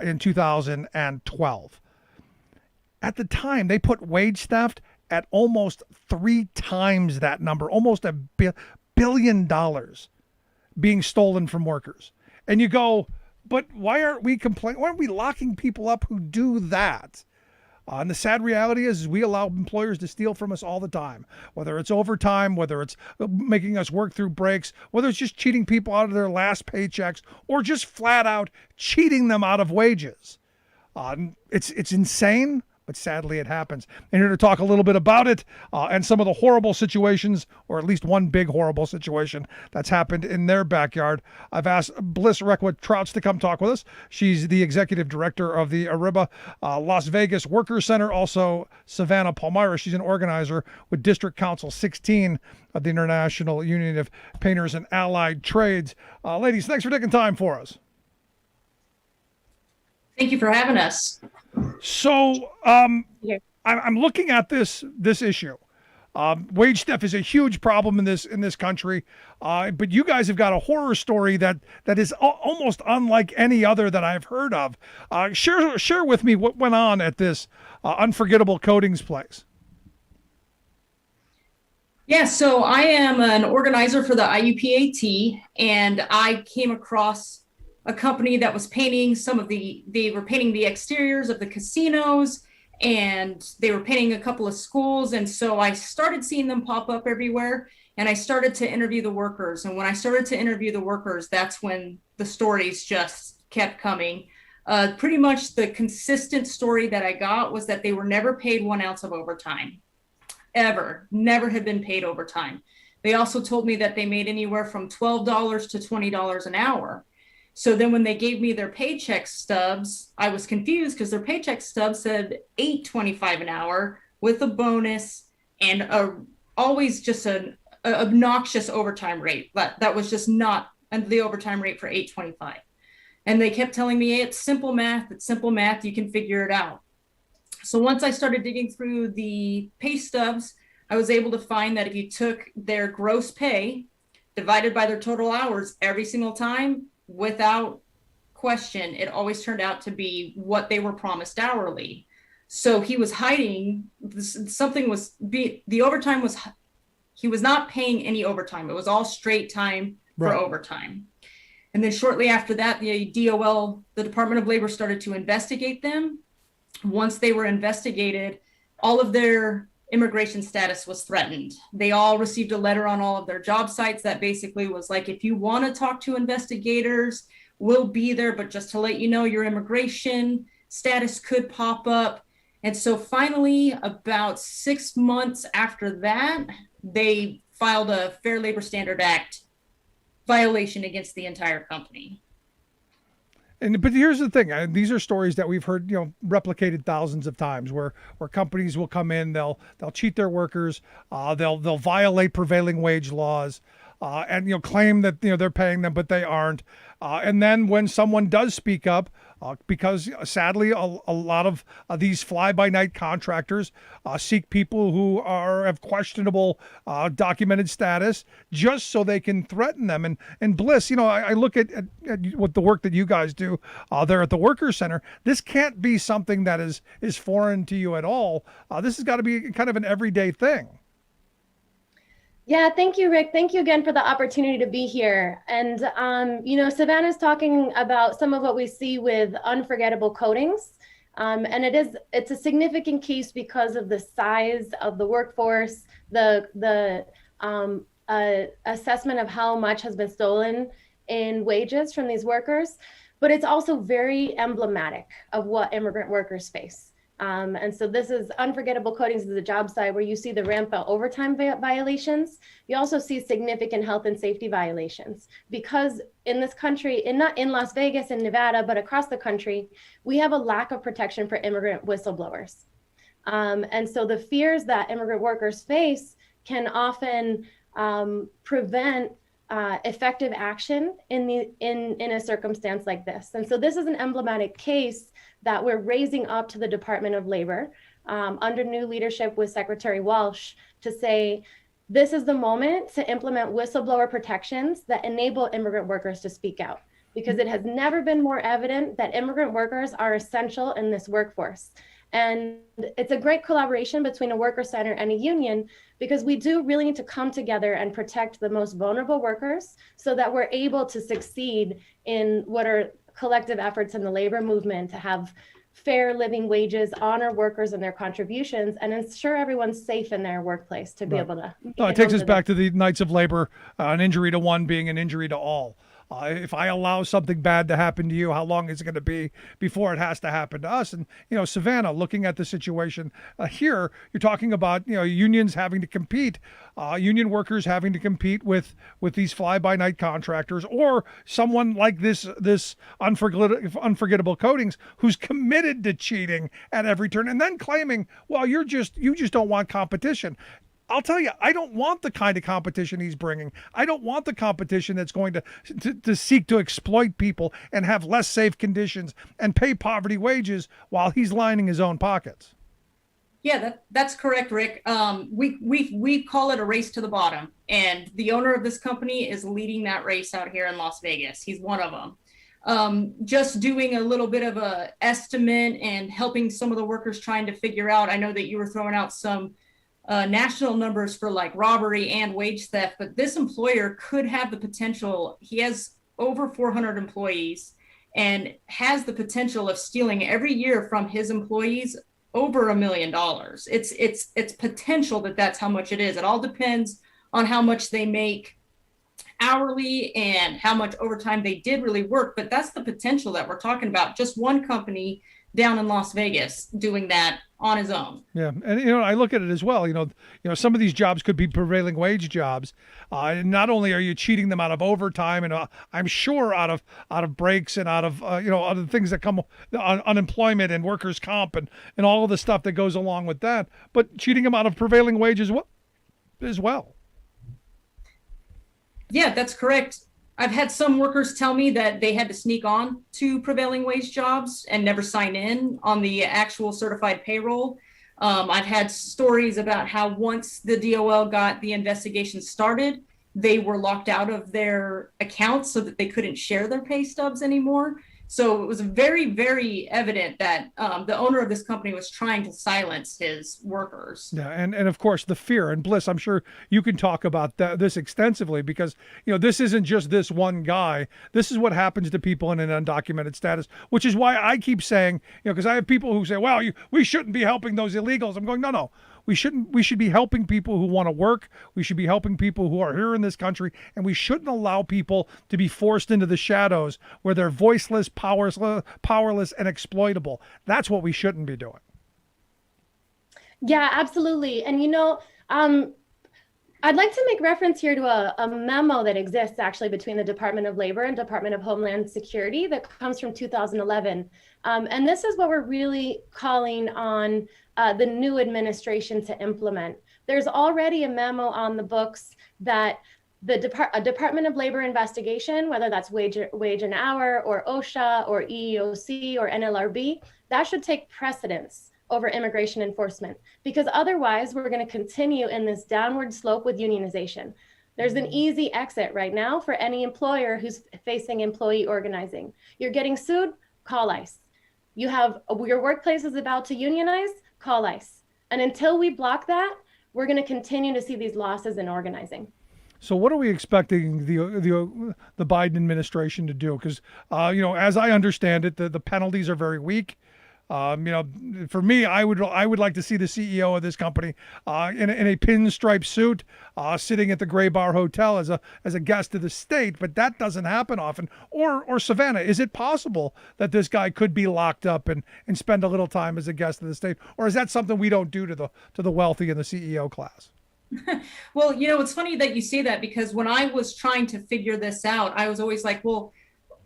in 2012. At the time, they put wage theft at almost 3 times that number, almost $1 billion being stolen from workers. And you go, but why aren't we complaining? Why aren't we locking people up who do that? And the sad reality is we allow employers to steal from us all the time, whether it's overtime, whether it's making us work through breaks, whether it's just cheating people out of their last paychecks, or just flat out cheating them out of wages. It's insane, but sadly it happens. And here to talk a little bit about it and some of the horrible situations, or at least one big horrible situation that's happened in their backyard, I've asked Bliss Requa-Trautz to come talk with us. She's the executive director of the Arriba Las Vegas Workers Center. Also, Savannah Palmiera, she's an organizer with District Council 16 of the International Union of Painters and Allied Trades. Ladies, thanks for taking time for us. Thank you for having us. So I'm looking at this issue. Wage theft is a huge problem in this country, but you guys have got a horror story that is almost unlike any other that I've heard of. Share with me what went on at this unforgettable coatings place. Yeah, so I am an organizer for the IUPAT, and I came across a company that was painting they were painting the exteriors of the casinos, and they were painting a couple of schools. And so I started seeing them pop up everywhere, and I started to interview the workers. And when I started to interview the workers, that's when the stories just kept coming. Pretty much the consistent story that I got was that they were never paid 1 ounce of overtime, ever, never had been paid overtime. They also told me that they made anywhere from $12 to $20 an hour. So then when they gave me their paycheck stubs, I was confused because their paycheck stub said $8.25 an hour with a bonus and always just an obnoxious overtime rate. That was just not the overtime rate for $8.25. And they kept telling me, hey, it's simple math, you can figure it out. So once I started digging through the pay stubs, I was able to find that if you took their gross pay divided by their total hours every single time, without question, it always turned out to be what they were promised hourly. So he was hiding the overtime was, he was not paying any overtime. It was all straight time for overtime. And then shortly after that, the DOL, the Department of Labor, started to investigate them. Once they were investigated, all of their immigration status was threatened. They all received a letter on all of their job sites that basically was like, if you want to talk to investigators, we'll be there, but just to let you know, your immigration status could pop up. And so finally, about 6 months after that, they filed a Fair Labor Standard Act violation against the entire company. But here's the thing: these are stories that we've heard, replicated thousands of times, where companies will come in, they'll cheat their workers, they'll violate prevailing wage laws, and claim that they're paying them, but they aren't. And then when someone does speak up, because sadly a lot of these fly-by-night contractors seek people who have questionable documented status just so they can threaten them. And Bliss, I look at what the work that you guys do there at the Workers Center. This can't be something that is foreign to you at all. This has got to be kind of an everyday thing. Yeah, thank you, Rick. Thank you again for the opportunity to be here. And, Savannah's talking about some of what we see with unforgettable coatings. And it's a significant case because of the size of the workforce, the assessment of how much has been stolen in wages from these workers. But it's also very emblematic of what immigrant workers face. And so this is unforgettable coatings of the job site where you see the rampant overtime violations. You also see significant health and safety violations because in this country, not in Las Vegas and Nevada, but across the country, we have a lack of protection for immigrant whistleblowers. And so the fears that immigrant workers face can often prevent effective action in a circumstance like this. And so this is an emblematic case that we're raising up to the Department of Labor under new leadership with Secretary Walsh to say, this is the moment to implement whistleblower protections that enable immigrant workers to speak out, because it has never been more evident that immigrant workers are essential in this workforce. And it's a great collaboration between a worker center and a union, because we do really need to come together and protect the most vulnerable workers so that we're able to succeed in what are collective efforts in the labor movement to have fair living wages, honor workers and their contributions, and ensure everyone's safe in their workplace to be able to. It takes us back to the Knights of Labor, an injury to one being an injury to all. If I allow something bad to happen to you, how long is it going to be before it has to happen to us? And, Savannah, looking at the situation here, you're talking about, unions having to compete, union workers having to compete with these fly-by-night contractors, or someone like this unforgettable coatings who's committed to cheating at every turn and then claiming, well, you just don't want competition. I'll tell you, I don't want the kind of competition he's bringing. I don't want the competition that's going to seek to exploit people and have less safe conditions and pay poverty wages while he's lining his own pockets. Yeah, that's correct, Rick. We call it a race to the bottom, and the owner of this company is leading that race out here in Las Vegas. He's one of them. Just doing a little bit of a estimate and helping some of the workers trying to figure out. I know that you were throwing out some national numbers for like robbery and wage theft, but this employer could have the potential. He has over 400 employees and has the potential of stealing every year from his employees over $1 million. It's potential that's how much it is. It all depends on how much they make hourly and how much overtime they did really work. But that's the potential that we're talking about. Just one company down in Las Vegas doing that on his own. Yeah, and I look at it as well. Some of these jobs could be prevailing wage jobs. Not only are you cheating them out of overtime and I'm sure out of breaks and out of other things that come on unemployment and workers' comp and all of the stuff that goes along with that, but cheating them out of prevailing wages as well. Yeah, that's correct. I've had some workers tell me that they had to sneak on to prevailing wage jobs and never sign in on the actual certified payroll. I've had stories about how once the DOL got the investigation started, they were locked out of their accounts so that they couldn't share their pay stubs anymore. So it was very, very evident that the owner of this company was trying to silence his workers. Yeah, and of course the fear. And Bliss, I'm sure you can talk about this extensively because this isn't just this one guy. This is what happens to people in an undocumented status, which is why I keep saying, because I have people who say, well, we shouldn't be helping those illegals. I'm going, no. we should be helping people who want to work. We should be helping people who are here in this country, and we shouldn't allow people to be forced into the shadows where they're voiceless, powerless, and exploitable. That's what we shouldn't be doing. Yeah, absolutely. And I'd like to make reference here to a memo that exists actually between the Department of Labor and Department of Homeland Security that comes from 2011. And this is what we're really calling on the new administration to implement. There's already a memo on the books that a Department of Labor investigation, whether that's wage and hour or OSHA or EEOC or NLRB, that should take precedence over immigration enforcement, because otherwise we're going to continue in this downward slope with unionization. There's an easy exit right now for any employer who's facing employee organizing. You're getting sued, call ICE. You have your workplace is about to unionize, call ICE. And until we block that, we're going to continue to see these losses in organizing. So what are we expecting the Biden administration to do? Because as I understand it, the penalties are very weak. For me, I would like to see the CEO of this company in a pinstripe suit, sitting at the Gray Bar Hotel as a guest of the state. But that doesn't happen often. Or Savannah, is it possible that this guy could be locked up and spend a little time as a guest of the state? Or is that something we don't do to the wealthy and the CEO class? Well, it's funny that you say that, because when I was trying to figure this out, I was always like, well,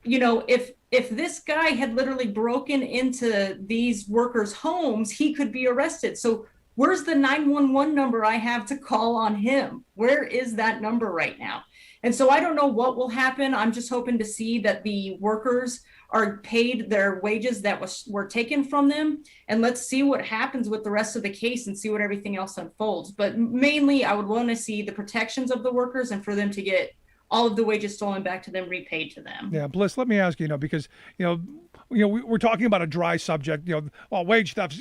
if this guy had literally broken into these workers' homes, he could be arrested. So where's the 911 number I have to call on him? Where is that number right now? And so I don't know what will happen. I'm just hoping to see that the workers are paid their wages that were taken from them. And let's see what happens with the rest of the case and see what everything else unfolds. But mainly, I would want to see the protections of the workers and for them to get all of the wages stolen back to them, repaid to them. Yeah, Bliss, let me ask you, because we're talking about a dry subject. Wage theft.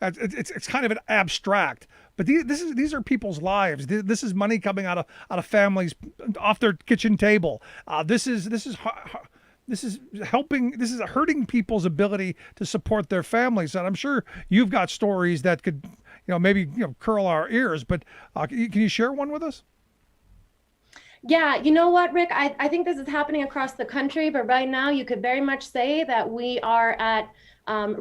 It's kind of an abstract, but these are people's lives. This is money coming out of families off their kitchen table. This is hurting people's ability to support their families. And I'm sure you've got stories that could, maybe curl our ears. But can you share one with us? Yeah, you know what, Rick? I think this is happening across the country, but right now you could very much say that we are at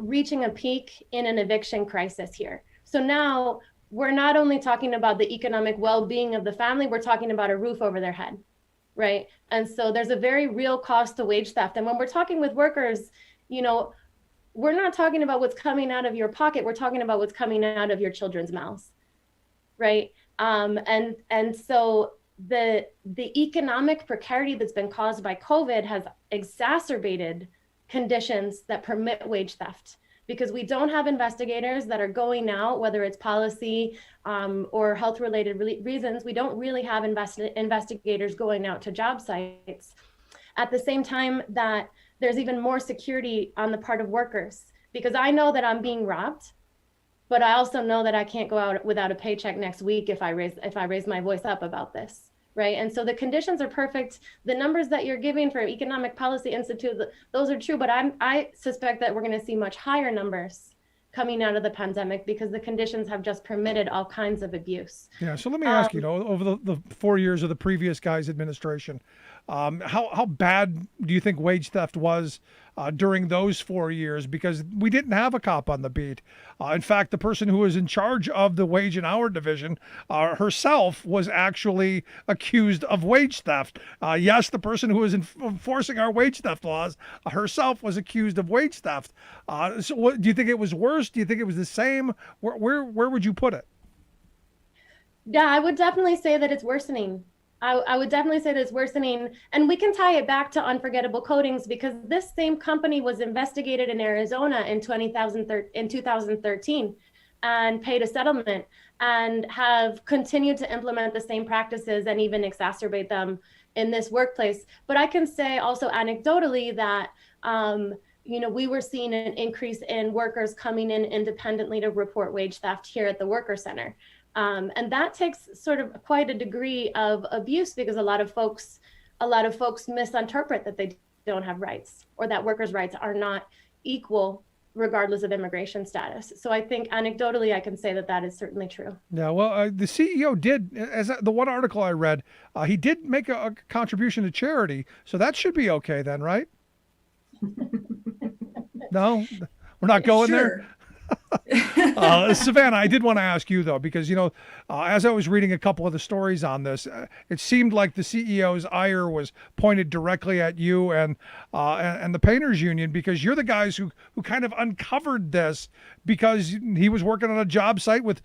reaching a peak in an eviction crisis here. So now we're not only talking about the economic well-being of the family, we're talking about a roof over their head, right? And so there's a very real cost to wage theft. And when we're talking with workers, we're not talking about what's coming out of your pocket, we're talking about what's coming out of your children's mouths, right? And so the economic precarity that's been caused by COVID has exacerbated conditions that permit wage theft, because we don't have investigators that are going out, whether it's policy or health related reasons. We don't really have investigators going out to job sites at the same time that there's even more security on the part of workers, because I know that I'm being robbed, but I also know that I can't go out without a paycheck next week if I raise my voice up about this, right? And so the conditions are perfect. The numbers that you're giving for Economic Policy Institute, those are true, but I suspect that we're going to see much higher numbers coming out of the pandemic because the conditions have just permitted all kinds of abuse. Yeah, so let me ask you, over the 4 years of the previous guy's administration, how bad do you think wage theft was during those 4 years? Because we didn't have a cop on the beat. In fact, the person who was in charge of the wage and hour division herself was actually accused of wage theft. Yes, the person who was enforcing our wage theft laws herself was accused of wage theft. So what, do you think it was worse? Do you think it was the same? Where would you put it? Yeah, I would definitely say that it's worsening. I would definitely say that it's worsening. And we can tie it back to unforgettable coatings, because this same company was investigated in Arizona in 2013 and paid a settlement and have continued to implement the same practices and even exacerbate them in this workplace. But I can say also anecdotally that, we were seeing an increase in workers coming in independently to report wage theft here at the Worker Center. And that takes sort of quite a degree of abuse, because a lot of folks misinterpret that they don't have rights, or that workers' rights are not equal regardless of immigration status. So I think anecdotally, I can say that that is certainly true. Yeah, well, the CEO did, as the one article I read, he did make a contribution to charity, so that should be okay then, right? No, we're not going there. Savannah, I did want to ask you though, because as I was reading a couple of the stories on this, it seemed like the CEO's ire was pointed directly at you and the painters union, because you're the guys who kind of uncovered this, because he was working on a job site with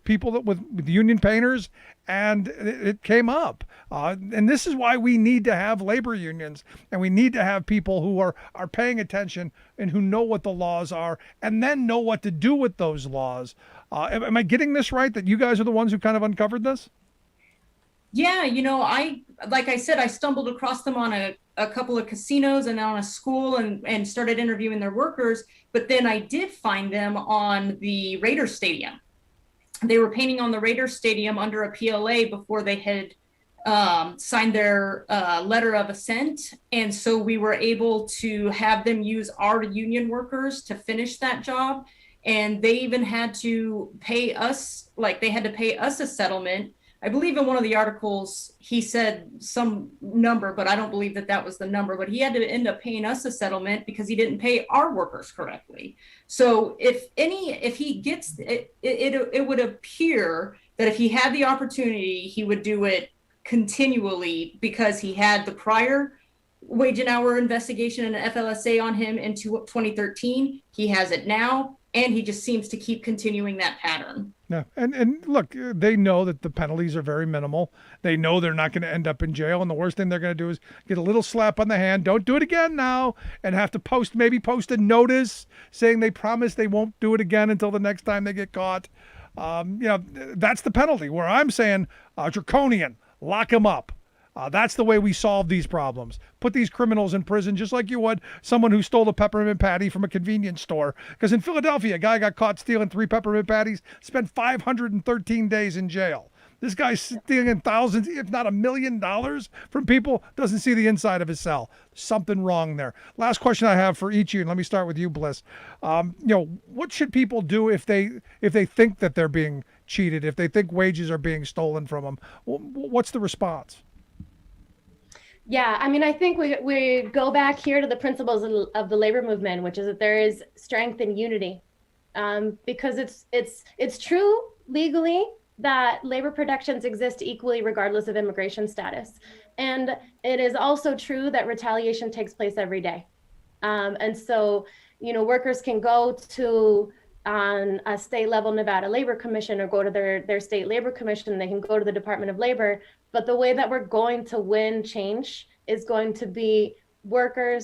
people with union painters, and it came up. And this is why we need to have labor unions, and we need to have people who are paying attention and who know what the laws are, and then know what to do with those laws. Am I getting this right, that you guys are the ones who kind of uncovered this? Yeah, like I said, I stumbled across them on a couple of casinos and on a school and started interviewing their workers. But then I did find them on the Raiders Stadium. They were painting on the Raiders Stadium under a PLA before they had signed their letter of assent. And so we were able to have them use our union workers to finish that job. And they even had to pay us, a settlement. I believe in one of the articles, he said some number, but I don't believe that was the number, but he had to end up paying us a settlement because he didn't pay our workers correctly. So if he gets it, it would appear that if he had the opportunity, he would do it continually, because he had the prior wage and hour investigation and FLSA on him in 2013. He has it now, and he just seems to keep continuing that pattern. Yeah, and look, they know that the penalties are very minimal. They know they're not going to end up in jail, and the worst thing they're going to do is get a little slap on the hand. Don't do it again now, and have to post a notice saying they promise they won't do it again until the next time they get caught. That's the penalty. Where I'm saying draconian, lock them up. That's the way we solve these problems. Put these criminals in prison just like you would someone who stole a peppermint patty from a convenience store. Because in Philadelphia, a guy got caught stealing 3 peppermint patties, spent 513 days in jail. This guy's stealing thousands, if not $1 million from people, doesn't see the inside of his cell. Something wrong there. Last question I have for each of you, and let me start with you, Bliss. What should people do if they think that they're being cheated, if they think wages are being stolen from them? What's the response? Yeah, I mean, I think we go back here to the principles of the labor movement, which is that there is strength in unity, because it's true legally that labor protections exist equally regardless of immigration status. And it is also true that retaliation takes place every day. And so, workers can go to a state level Nevada Labor Commission or go to their state labor commission. They can go to the Department of Labor. But the way that we're going to win change is going to be worker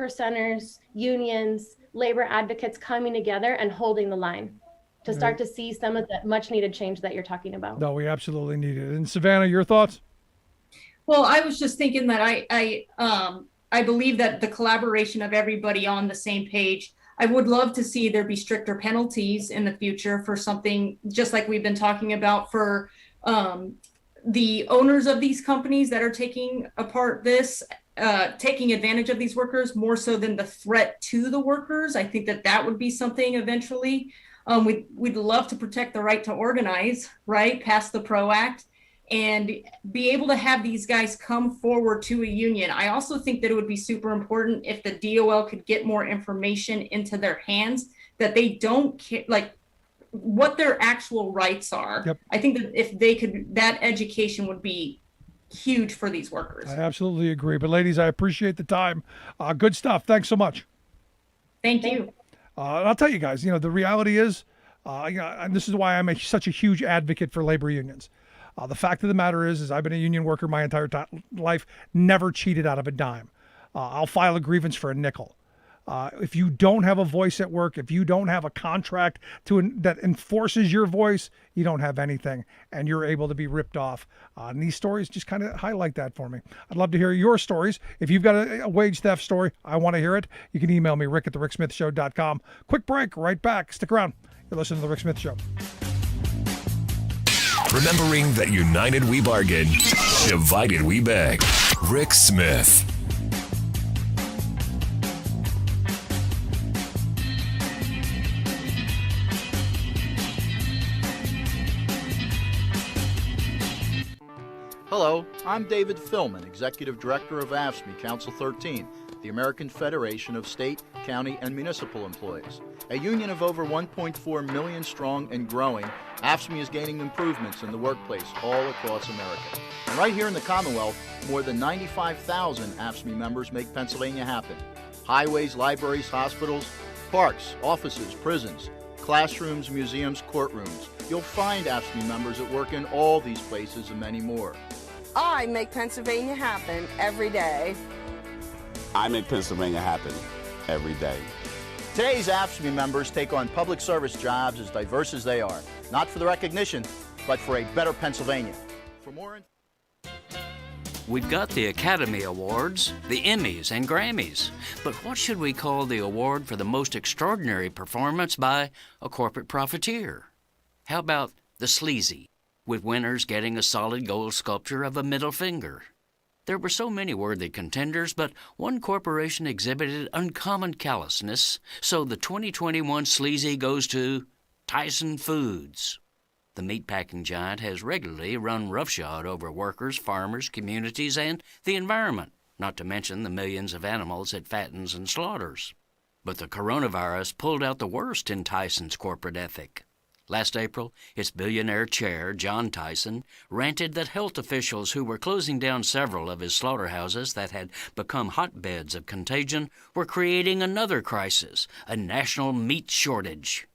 centers, unions, labor advocates coming together and holding the line to start to see some of the much needed change that you're talking about. No, we absolutely need it. And Savannah, your thoughts? Well, I was just thinking that I believe that the collaboration of everybody on the same page, I would love to see there be stricter penalties in the future for something just like we've been talking about for the owners of these companies that are taking advantage of these workers more so than the threat to the workers. I think that would be something eventually. We'd love to protect the right to organize, right, pass the PRO Act, and be able to have these guys come forward to a union. I also think that it would be super important if the DOL could get more information into their hands, that they don't care, what their actual rights are. Yep. I think that if they could, that education would be huge for these workers. I absolutely agree. But ladies, I appreciate the time. Good stuff. Thanks so much. Thank you. I'll tell you guys, the reality is, and this is why I'm such a huge advocate for labor unions. The fact of the matter is I've been a union worker my entire life, never cheated out of a dime. I'll file a grievance for a nickel. If you don't have a voice at work, if you don't have a contract that enforces your voice, you don't have anything, and you're able to be ripped off. And these stories just kind of highlight that for me. I'd love to hear your stories. If you've got a wage theft story, I want to hear it. You can email me, rick@thericksmithshow.com. Quick break, right back. Stick around. You're listening to The Rick Smith Show. Remembering that united we bargain, divided we beg. Rick Smith. Hello, I'm David Philman, Executive Director of AFSCME Council 13, the American Federation of State, County, and Municipal Employees. A union of over 1.4 million strong and growing, AFSCME is gaining improvements in the workplace all across America. And right here in the Commonwealth, more than 95,000 AFSCME members make Pennsylvania happen. Highways, libraries, hospitals, parks, offices, prisons, classrooms, museums, courtrooms. You'll find AFSCME members at work in all these places and many more. I make Pennsylvania happen every day. I make Pennsylvania happen every day. Today's AFSCME members take on public service jobs as diverse as they are, not for the recognition, but for a better Pennsylvania. For more We've got the Academy Awards, the Emmys, and Grammys. But what should we call the award for the most extraordinary performance by a corporate profiteer? How about the Sleazy, with winners getting a solid gold sculpture of a middle finger? There were so many worthy contenders, but one corporation exhibited uncommon callousness, so the 2021 Sleazy goes to Tyson Foods. The meatpacking giant has regularly run roughshod over workers, farmers, communities, and the environment, not to mention the millions of animals it fattens and slaughters. But the coronavirus pulled out the worst in Tyson's corporate ethic. Last April, its billionaire chair, John Tyson, ranted that health officials who were closing down several of his slaughterhouses that had become hotbeds of contagion were creating another crisis, a national meat shortage.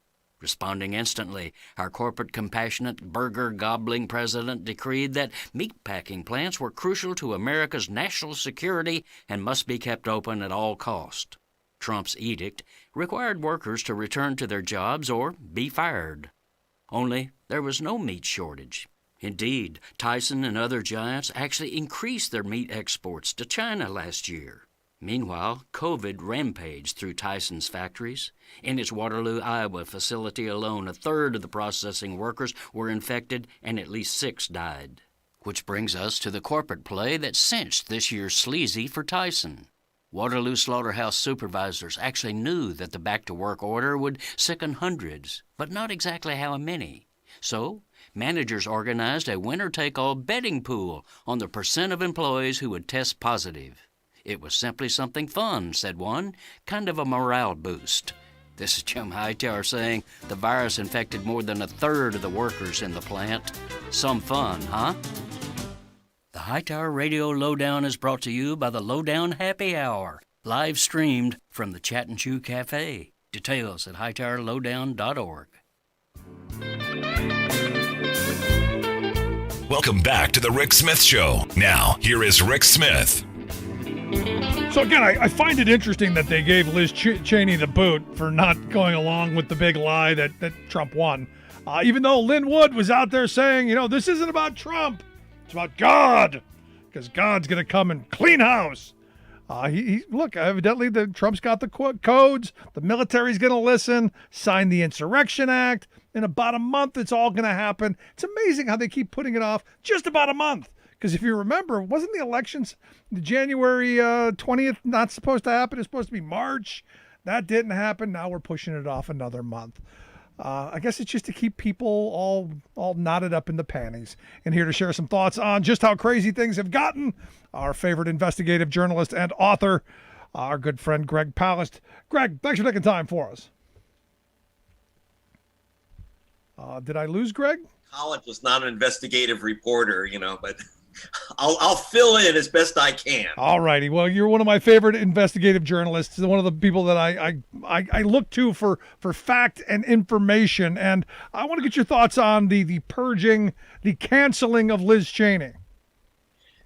Responding instantly, our corporate compassionate, burger-gobbling president decreed that meatpacking plants were crucial to America's national security and must be kept open at all cost. Trump's edict required workers to return to their jobs or be fired. Only there was no meat shortage. Indeed, Tyson and other giants actually increased their meat exports to China last year. Meanwhile, COVID rampaged through Tyson's factories. In its Waterloo, Iowa facility alone, a third of the processing workers were infected and at least 6 died. Which brings us to the corporate play that cinched this year's Sleazy for Tyson. Waterloo slaughterhouse supervisors actually knew that the back-to-work order would sicken hundreds, but not exactly how many. So, managers organized a winner-take-all betting pool on the percent of employees who would test positive. It was simply something fun, said one, kind of a morale boost. This is Jim Hightower saying the virus infected more than a third of the workers in the plant. Some fun, huh? The Hightower Radio Lowdown is brought to you by the Lowdown Happy Hour, live streamed from the Chat and Chew Cafe. Details at hightowerlowdown.org. Welcome back to the Rick Smith Show. Now, here is Rick Smith. So again, I find it interesting that they gave Liz Cheney the boot for not going along with the big lie that Trump won. Even though Lynn Wood was out there saying, this isn't about Trump. It's about God, because God's going to come and clean house. Look, evidently Trump's got the codes. The military's going to listen, sign the Insurrection Act. In about a month, it's all going to happen. It's amazing how they keep putting it off just about a month. Because if you remember, wasn't the elections January 20th not supposed to happen? It's supposed to be March. That didn't happen. Now we're pushing it off another month. I guess it's just to keep people all knotted up in the panties. And here to share some thoughts on just how crazy things have gotten, our favorite investigative journalist and author, our good friend Greg Palast. Greg, thanks for taking time for us. Did I lose Greg? College was not an investigative reporter, but I'll fill in as best I can. All righty. Well, you're one of my favorite investigative journalists, one of the people that I look to for fact and information. And I want to get your thoughts on the purging, the canceling of Liz Cheney.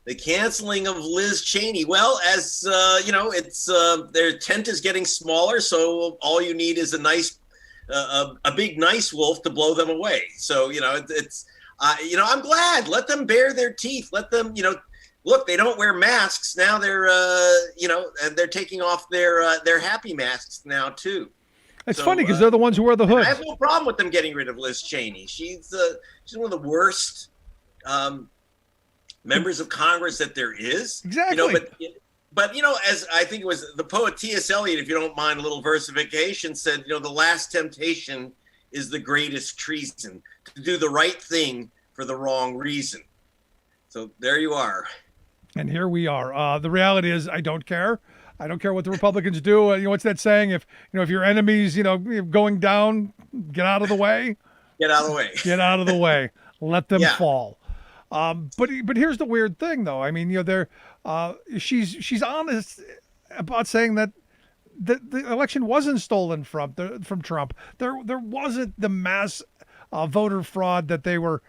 The canceling of Liz Cheney. Well, as it's their tent is getting smaller, so all you need is a big nice wolf to blow them away. So I'm glad. Let them bare their teeth. Let them, look, they don't wear masks now. They're, and they're taking off their happy masks now too. It's funny because they're the ones who wear the hoods. I have no problem with them getting rid of Liz Cheney. She's one of the worst members of Congress that there is. Exactly. But as I think it was the poet T.S. Eliot, if you don't mind a little versification, said, the last temptation is the greatest treason, to do the right thing for the wrong reason. So there you are. And here we are. The reality is, I don't care. I don't care what the Republicans do. What's that saying? If your enemy's going down, get out of the way. Get out of the way. Get out of the way. Let them fall. But here's the weird thing, though. I mean, she's honest about saying that the election wasn't stolen from Trump. There wasn't the mass voter fraud that they were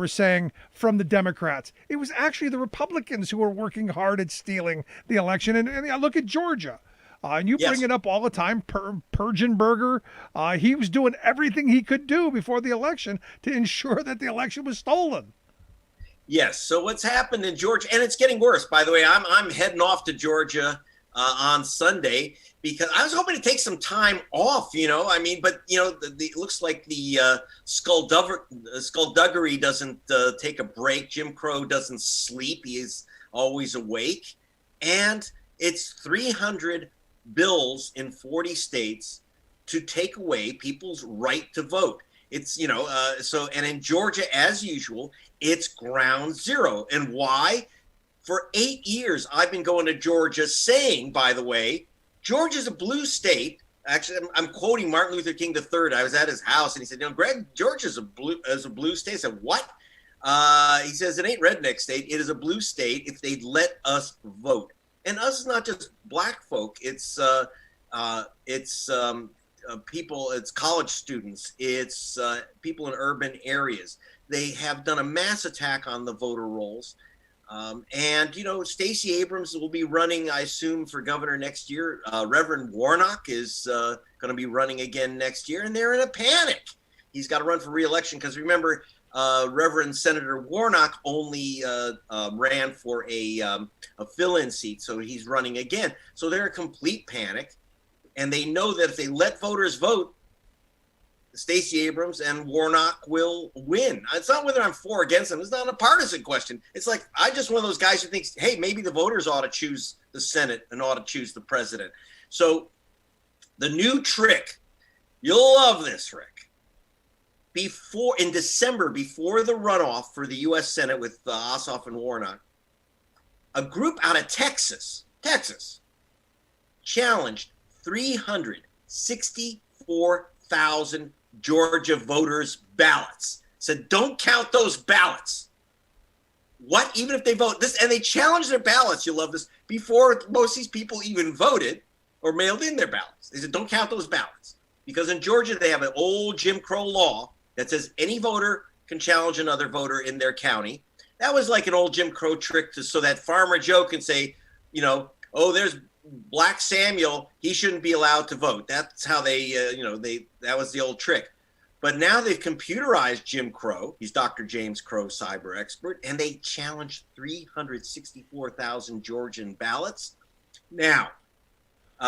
saying from the Democrats. It was actually the Republicans who were working hard at stealing the election. And I look at Georgia. And you bring it up all the time. Pergenberger, he was doing everything he could do before the election to ensure that the election was stolen. Yes. So what's happened in Georgia, and it's getting worse, by the way. I'm heading off to Georgia on Sunday because I was hoping to take some time off, I mean, but it looks like the skullduggery doesn't take a break. Jim Crow doesn't sleep. He is always awake. And it's 300 bills in 40 states to take away people's right to vote. It's, and in Georgia, as usual, it's ground zero. And why? For 8 years, I've been going to Georgia saying, by the way, Georgia's a blue state. Actually, I'm quoting Martin Luther King III. I was at his house and he said, Greg, Georgia's a blue state. I said, what? He says, it ain't redneck state. It is a blue state if they'd let us vote. And us is not just black folk. It's people, it's college students. It's people in urban areas. They have done a mass attack on the voter rolls. And Stacey Abrams will be running, I assume, for governor next year. Reverend Warnock is going to be running again next year, and they're in a panic. He's got to run for re-election because remember, Reverend Senator Warnock only ran for a fill-in seat, so he's running again. So they're in complete panic, and they know that if they let voters vote, Stacey Abrams and Warnock will win. It's not whether I'm for or against them. It's not a partisan question. It's like, I'm just one of those guys who thinks, hey, maybe the voters ought to choose the Senate and ought to choose the president. So the new trick, you'll love this, Rick. In December, before the runoff for the U.S. Senate with Ossoff and Warnock, a group out of Texas challenged 364,000 Georgia voters' ballots. Said, don't count those ballots. What? Even if they vote this, and they challenged their ballots, you'll love this, before most of these people even voted or mailed in their ballots. They said, don't count those ballots. Because in Georgia, they have an old Jim Crow law that says any voter can challenge another voter in their county. That was like an old Jim Crow trick so that Farmer Joe can say, oh, there's Black Samuel, he shouldn't be allowed to vote. That's how that was the old trick. But now they've computerized Jim Crow. He's Dr. James Crow, cyber expert, and they challenged 364,000 Georgian ballots. Now,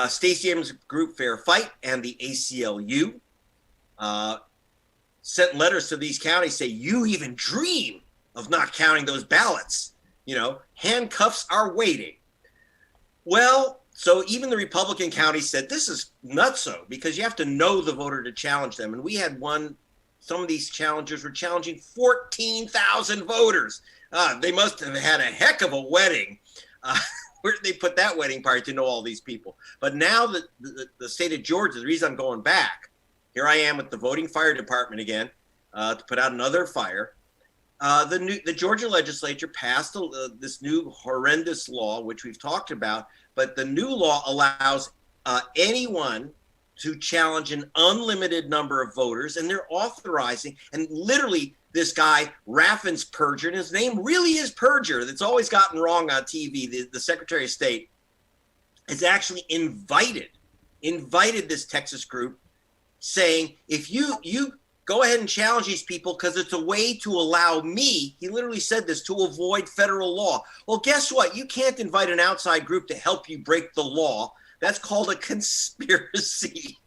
Stacey Abrams' group Fair Fight and the ACLU sent letters to these counties say, you even dream of not counting those ballots. Handcuffs are waiting. Well, so even the Republican counties said this is nutso because you have to know the voter to challenge them. And we had some of these challengers were challenging 14,000 voters. They must have had a heck of a wedding. Where did they put that wedding party to know all these people? But now the state of Georgia, the reason I'm going back, here I am with the voting fire department again to put out another fire. The Georgia legislature passed this new horrendous law, which we've talked about, but the new law allows anyone to challenge an unlimited number of voters, and they're authorizing, and literally this guy, Raffensperger, and his name really is Perger, that's always gotten wrong on TV, the Secretary of State, has actually invited this Texas group saying, if you go ahead and challenge these people because it's a way to allow me, he literally said this, to avoid federal law. Well, guess what? You can't invite an outside group to help you break the law. That's called a conspiracy.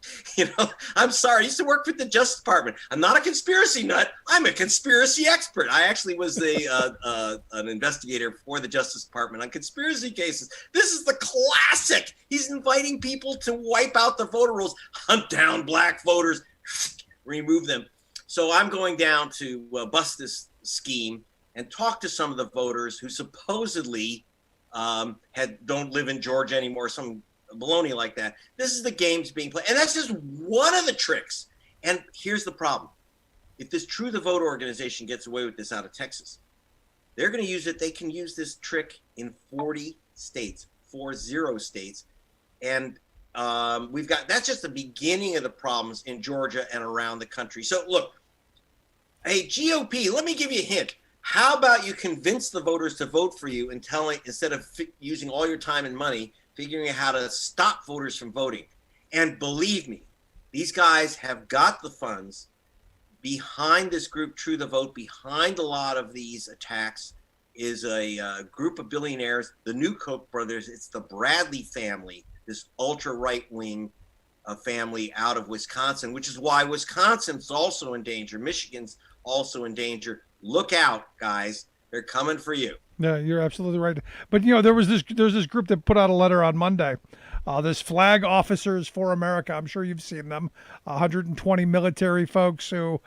I'm sorry. I used to work for the Justice Department. I'm not a conspiracy nut. I'm a conspiracy expert. I actually was an investigator for the Justice Department on conspiracy cases. This is the classic. He's inviting people to wipe out the voter rolls, hunt down black voters, remove them. So I'm going down to bust this scheme and talk to some of the voters who supposedly don't live in Georgia anymore, some baloney like that. This is the games being played. And that's just one of the tricks. And here's the problem. If this True the Vote organization gets away with this out of Texas, they're going to use it. They can use this trick in 40 states, 40 states. And that's just the beginning of the problems in Georgia and around the country. So look, hey, GOP, let me give you a hint. How about you convince the voters to vote for you and instead of using all your time and money, figuring out how to stop voters from voting. And believe me, these guys have got the funds behind this group, True the Vote. Behind a lot of these attacks is a group of billionaires, the new Koch brothers. It's the Bradley family, this ultra right-wing family out of Wisconsin, which is why Wisconsin's also in danger. Michigan's also in danger. Look out, guys. They're coming for you. Yeah, you're absolutely right. But, there's this group that put out a letter on Monday. This Flag Officers for America. I'm sure you've seen them. 120 military folks who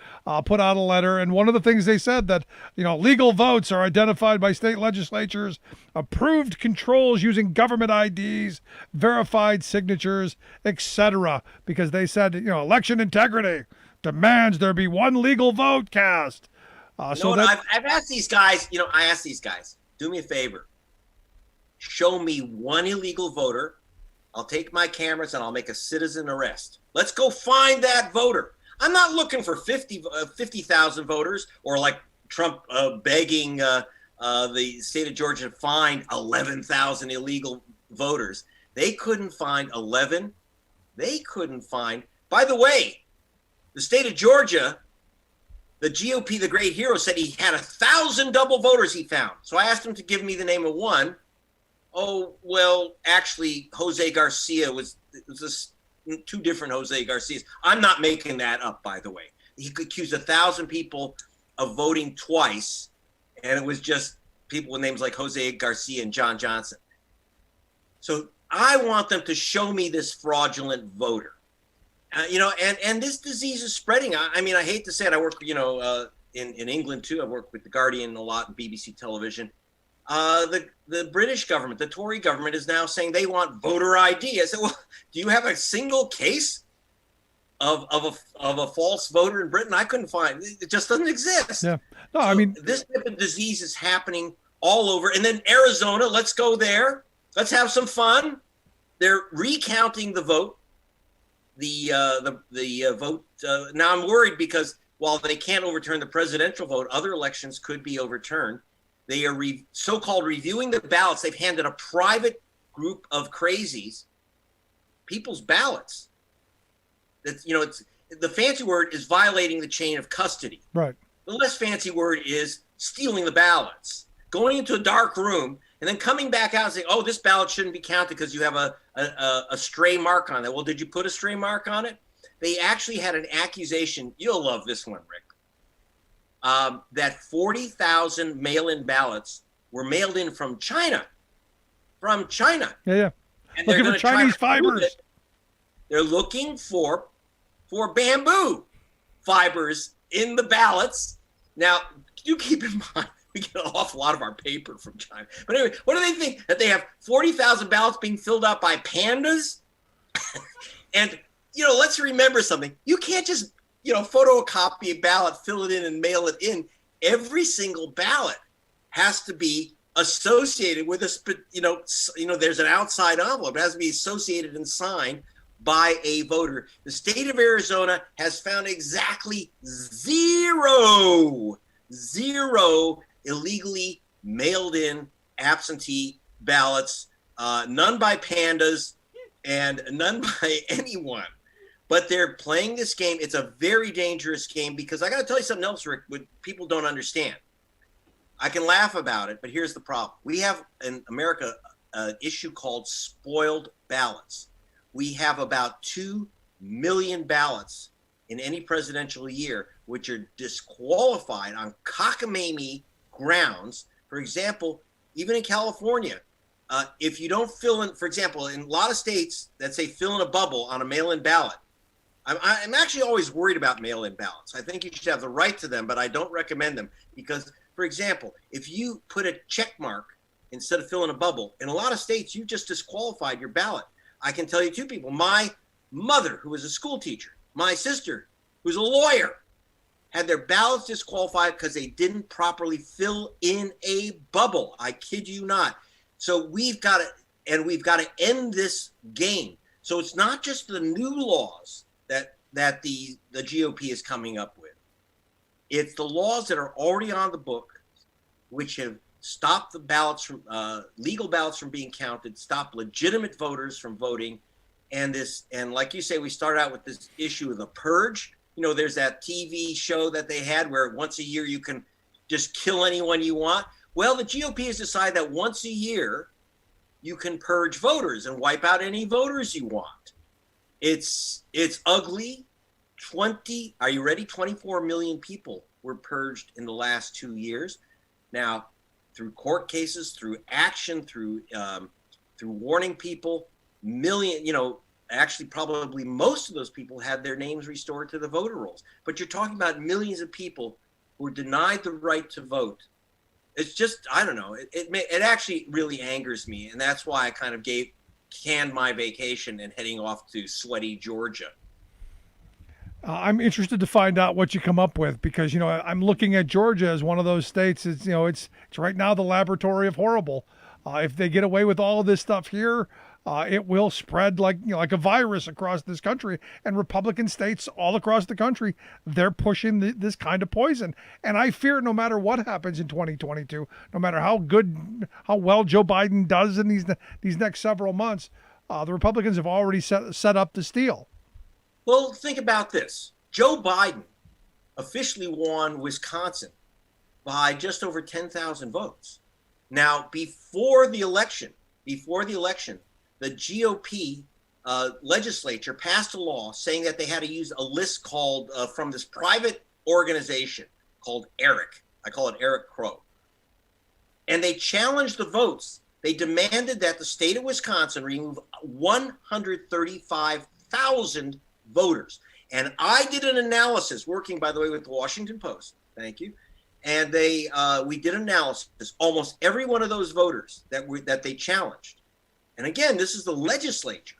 put out a letter. And one of the things they said that, legal votes are identified by state legislatures, approved controls using government IDs, verified signatures, etc. Because they said, election integrity demands there be one legal vote cast. I've asked these guys, I asked these guys, do me a favor. Show me one illegal voter. I'll take my cameras and I'll make a citizen arrest. Let's go find that voter. I'm not looking for 50,000 voters or like Trump begging the state of Georgia to find 11,000 illegal voters. They couldn't find 11. They couldn't find. By the way, the state of Georgia, the GOP, the great hero, said he had 1,000 double voters he found. So I asked him to give me the name of one. Oh, well, actually, Jose Garcia was two different Jose Garcias. I'm not making that up, by the way. He accused 1,000 people of voting twice, and it was just people with names like Jose Garcia and John Johnson. So I want them to show me this fraudulent voter. And this disease is spreading. I mean, I hate to say it. I work, in England too. I work with the Guardian a lot and BBC television. The British government, the Tory government, is now saying they want voter ID. I said, well, do you have a single case of a false voter in Britain? I couldn't find. It just doesn't exist. Yeah. No, I mean, this type of disease is happening all over. And then Arizona, let's go there. Let's have some fun. They're recounting the vote. The vote. Now I'm worried because while they can't overturn the presidential vote, other elections could be overturned. They are so-called reviewing the ballots. They've handed a private group of crazies people's ballots. That's it's the fancy word is violating the chain of custody. Right. The less fancy word is stealing the ballots, going into a dark room and then coming back out and saying, "Oh, this ballot shouldn't be counted because you have a stray mark on it." Well, did you put a stray mark on it? They actually had an accusation. You'll love this one, Rick. That 40,000 mail-in ballots were mailed in from China. From China. Yeah. And looking for Chinese fibers. They're looking for bamboo fibers in the ballots. Now, you keep in mind, we get an awful lot of our paper from China. But anyway, what do they think? That they have 40,000 ballots being filled out by pandas? And, let's remember something. You can't just photocopy a ballot, fill it in, and mail it in. Every single ballot has to be associated with there's an outside envelope. It has to be associated and signed by a voter. The state of Arizona has found exactly zero illegally mailed in absentee ballots, none by pandas and none by anyone. But they're playing this game. It's a very dangerous game because I got to tell you something else, Rick, what people don't understand. I can laugh about it, but here's the problem. We have in America an issue called spoiled ballots. We have about 2 million ballots in any presidential year, which are disqualified on cockamamie grounds. For example, even in California, if you don't fill in, for example, in a lot of states that say fill in a bubble on a mail-in ballot, I'm actually always worried about mail-in ballots. I think you should have the right to them, but I don't recommend them because For example, if you put a check mark instead of filling a bubble, in a lot of states, you just disqualified your ballot. I can tell you two people. My mother, who was a school teacher, my sister, who's a lawyer, had their ballots disqualified because they didn't properly fill in a bubble. I kid you not. So we've got to end this game. So it's not just the new laws that the GOP is coming up with. It's the laws that are already on the book, which have stopped the ballots from legal ballots from being counted, stopped legitimate voters from voting, and like you say, we started out with this issue of the purge. You know, there's that TV show that they had where once a year you can just kill anyone you want. Well, the GOP has decided that once a year you can purge voters and wipe out any voters you want. It's ugly. Are you ready? 24 million people were purged in the last 2 years. Now, through court cases, through action, through warning people, actually probably most of those people had their names restored to the voter rolls. But you're talking about millions of people who were denied the right to vote. It's just, I don't know, it actually really angers me. And that's why I kind of canned my vacation and heading off to sweaty Georgia. I'm interested to find out what you come up with, because, I'm looking at Georgia as one of those states. It's right now the laboratory of horrible. If they get away with all of this stuff here, it will spread like a virus across this country. And Republican states all across the country, they're pushing this kind of poison. And I fear no matter what happens in 2022, no matter how well Joe Biden does in these next several months, the Republicans have already set up to steal. Well, think about this. Joe Biden officially won Wisconsin by just over 10,000 votes. Now, before the election, the GOP legislature passed a law saying that they had to use a list called from this private organization called ERIC. I call it Eric Crow. And they challenged the votes. They demanded that the state of Wisconsin remove 135,000 voters. And I did an analysis, working, by the way, with the Washington Post. Thank you. And we did analysis. Almost every one of those voters that they challenged, and again, this is the legislature,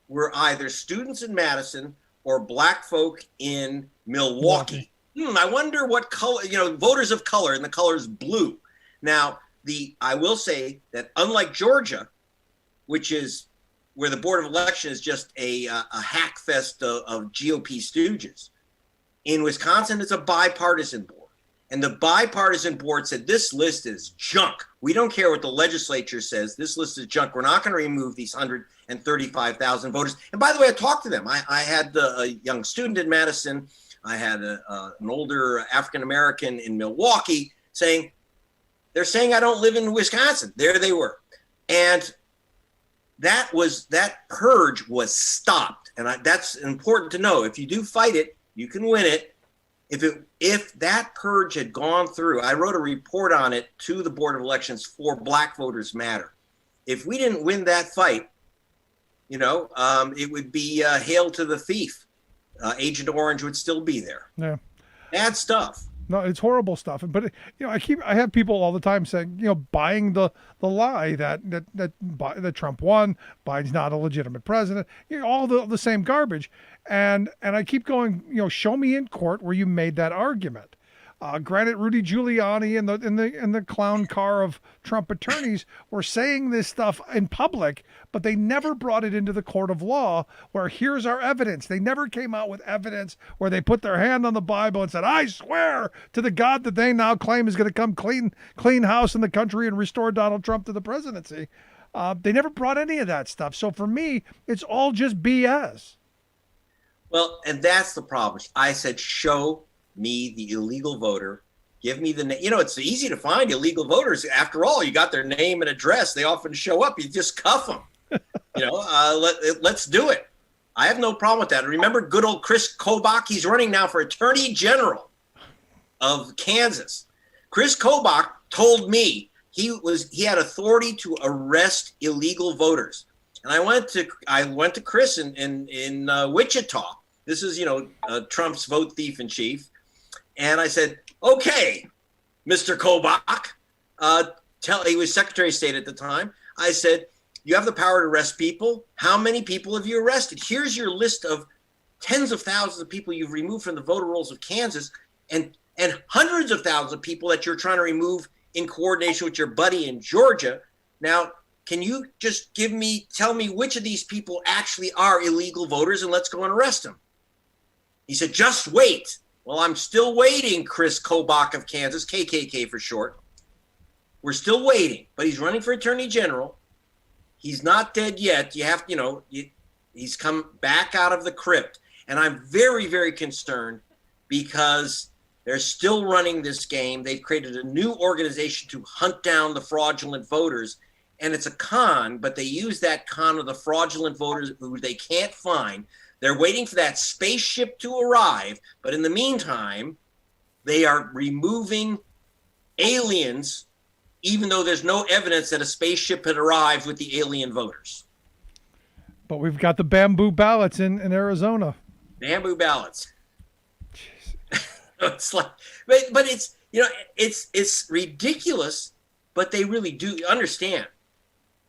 were either students in Madison or black folk in Milwaukee. I wonder what color, voters of color, and the color is blue. Now, I will say that unlike Georgia, which is where the Board of Election is just a hack fest of GOP stooges, in Wisconsin, it's a bipartisan board. And the bipartisan board said, this list is junk. We don't care what the legislature says. This list is junk. We're not going to remove these 135,000 voters. And by the way, I talked to them. I had a young student in Madison. I had an older African-American in Milwaukee they're saying I don't live in Wisconsin. There they were. And that purge was stopped. And that's important to know. If you do fight it, you can win it. If that purge had gone through, I wrote a report on it to the Board of Elections for Black Voters Matter. If we didn't win that fight, it would be hail to the thief. Agent Orange would still be there. Yeah, bad stuff. No, it's horrible stuff. But I have people all the time saying, buying the lie that Trump won, Biden's not a legitimate president, all the same garbage. And I keep going, show me in court where you made that argument. Granted, Rudy Giuliani and the clown car of Trump attorneys were saying this stuff in public, but they never brought it into the court of law where here's our evidence. They never came out with evidence where they put their hand on the Bible and said, I swear to the God that they now claim is going to come clean house in the country and restore Donald Trump to the presidency. They never brought any of that stuff. So for me, it's all just BS. Well, and that's the problem. I said, show me the illegal voter. Give me the name. It's easy to find illegal voters. After all, you got their name and address. They often show up. You just cuff them. Let's do it. I have no problem with that. Remember good old Chris Kobach? He's running now for Attorney General of Kansas. Chris Kobach told me he had authority to arrest illegal voters. And I went to Chris in Wichita. This is, Trump's vote thief in chief. And I said, okay, Mr. Kobach, he was Secretary of State at the time. I said, you have the power to arrest people. How many people have you arrested? Here's your list of tens of thousands of people you've removed from the voter rolls of Kansas and hundreds of thousands of people that you're trying to remove in coordination with your buddy in Georgia. Now, can you just tell me which of these people actually are illegal voters, and let's go and arrest them? He said, just wait. Well, I'm still waiting, Chris Kobach of Kansas, KKK for short. We're still waiting, but he's running for Attorney General. He's not dead yet. He's come back out of the crypt. And I'm very, very concerned because they're still running this game. They've created a new organization to hunt down the fraudulent voters. And it's a con, but they use that con of the fraudulent voters who they can't find. They're waiting for that spaceship to arrive. But in the meantime, they are removing aliens, even though there's no evidence that a spaceship had arrived with the alien voters. But we've got the bamboo ballots in Arizona. Bamboo ballots. It's like, but it's, it's ridiculous, but they really do understand.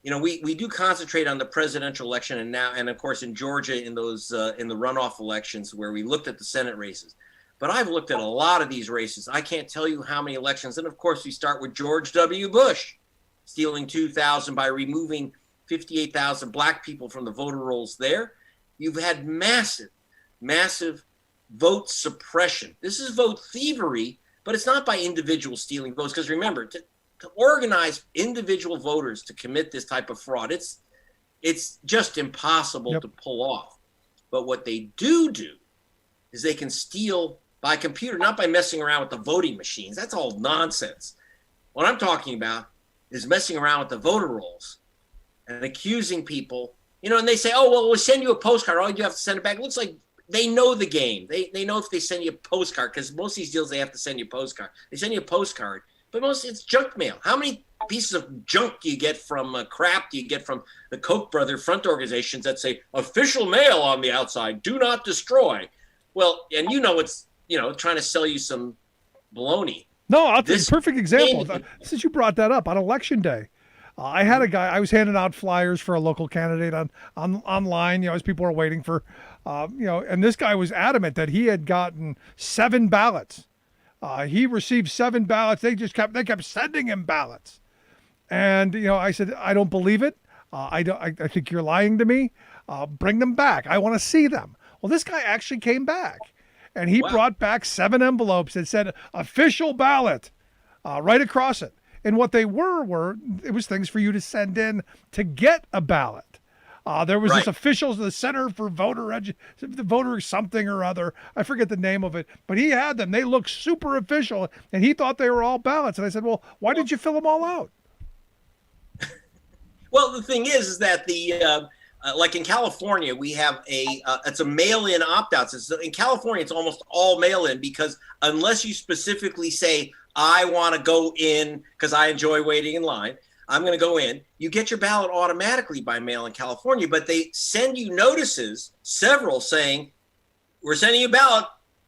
We do concentrate on the presidential election and of course in Georgia in those in the runoff elections where we looked at the Senate races. But I've looked at a lot of these races. I can't tell you how many elections. And of course, we start with George W. Bush stealing 2,000 by removing 58,000 black people from the voter rolls there. You've had massive, massive vote suppression. This is vote thievery, but it's not by individuals stealing votes. Because remember, to organize individual voters to commit this type of fraud, it's just impossible to pull off. But what they do is they can steal by computer, not by messing around with the voting machines. That's all nonsense. What I'm talking about is messing around with the voter rolls and accusing people, and they say, oh, well, we'll send you a postcard. All you have to send it back. It looks like they know the game. They know if they send you a postcard, because most of these deals, they have to send you a postcard. They send you a postcard, but it's junk mail. How many pieces of junk do you get from crap do you get from the Koch brother front organizations that say official mail on the outside, do not destroy? Well, and it's, trying to sell you some baloney. No, I'll tell you, perfect example. Since you brought that up, on Election Day, I had a guy, I was handing out flyers for a local candidate online, as people were waiting for, and this guy was adamant that he had gotten 7 ballots. He received 7 ballots. They kept sending him ballots. And, I said, I don't believe it. I think you're lying to me. Bring them back. I want to see them. Well, this guy actually came back, and he brought back 7 envelopes that said official ballot right across it. And what they were it was things for you to send in to get a ballot. There was this official, the Center for the Voter something or other. I forget the name of it, but he had them. They looked super official, and he thought they were all ballots. And I said, well, why did you fill them all out? Well, the thing is that the like in California, we have it's a mail-in opt-outs. In California, it's almost all mail-in because unless you specifically say, I want to go in because I enjoy waiting in line, I'm going to go in, you get your ballot automatically by mail in California, but they send you notices, several saying, we're sending you a ballot,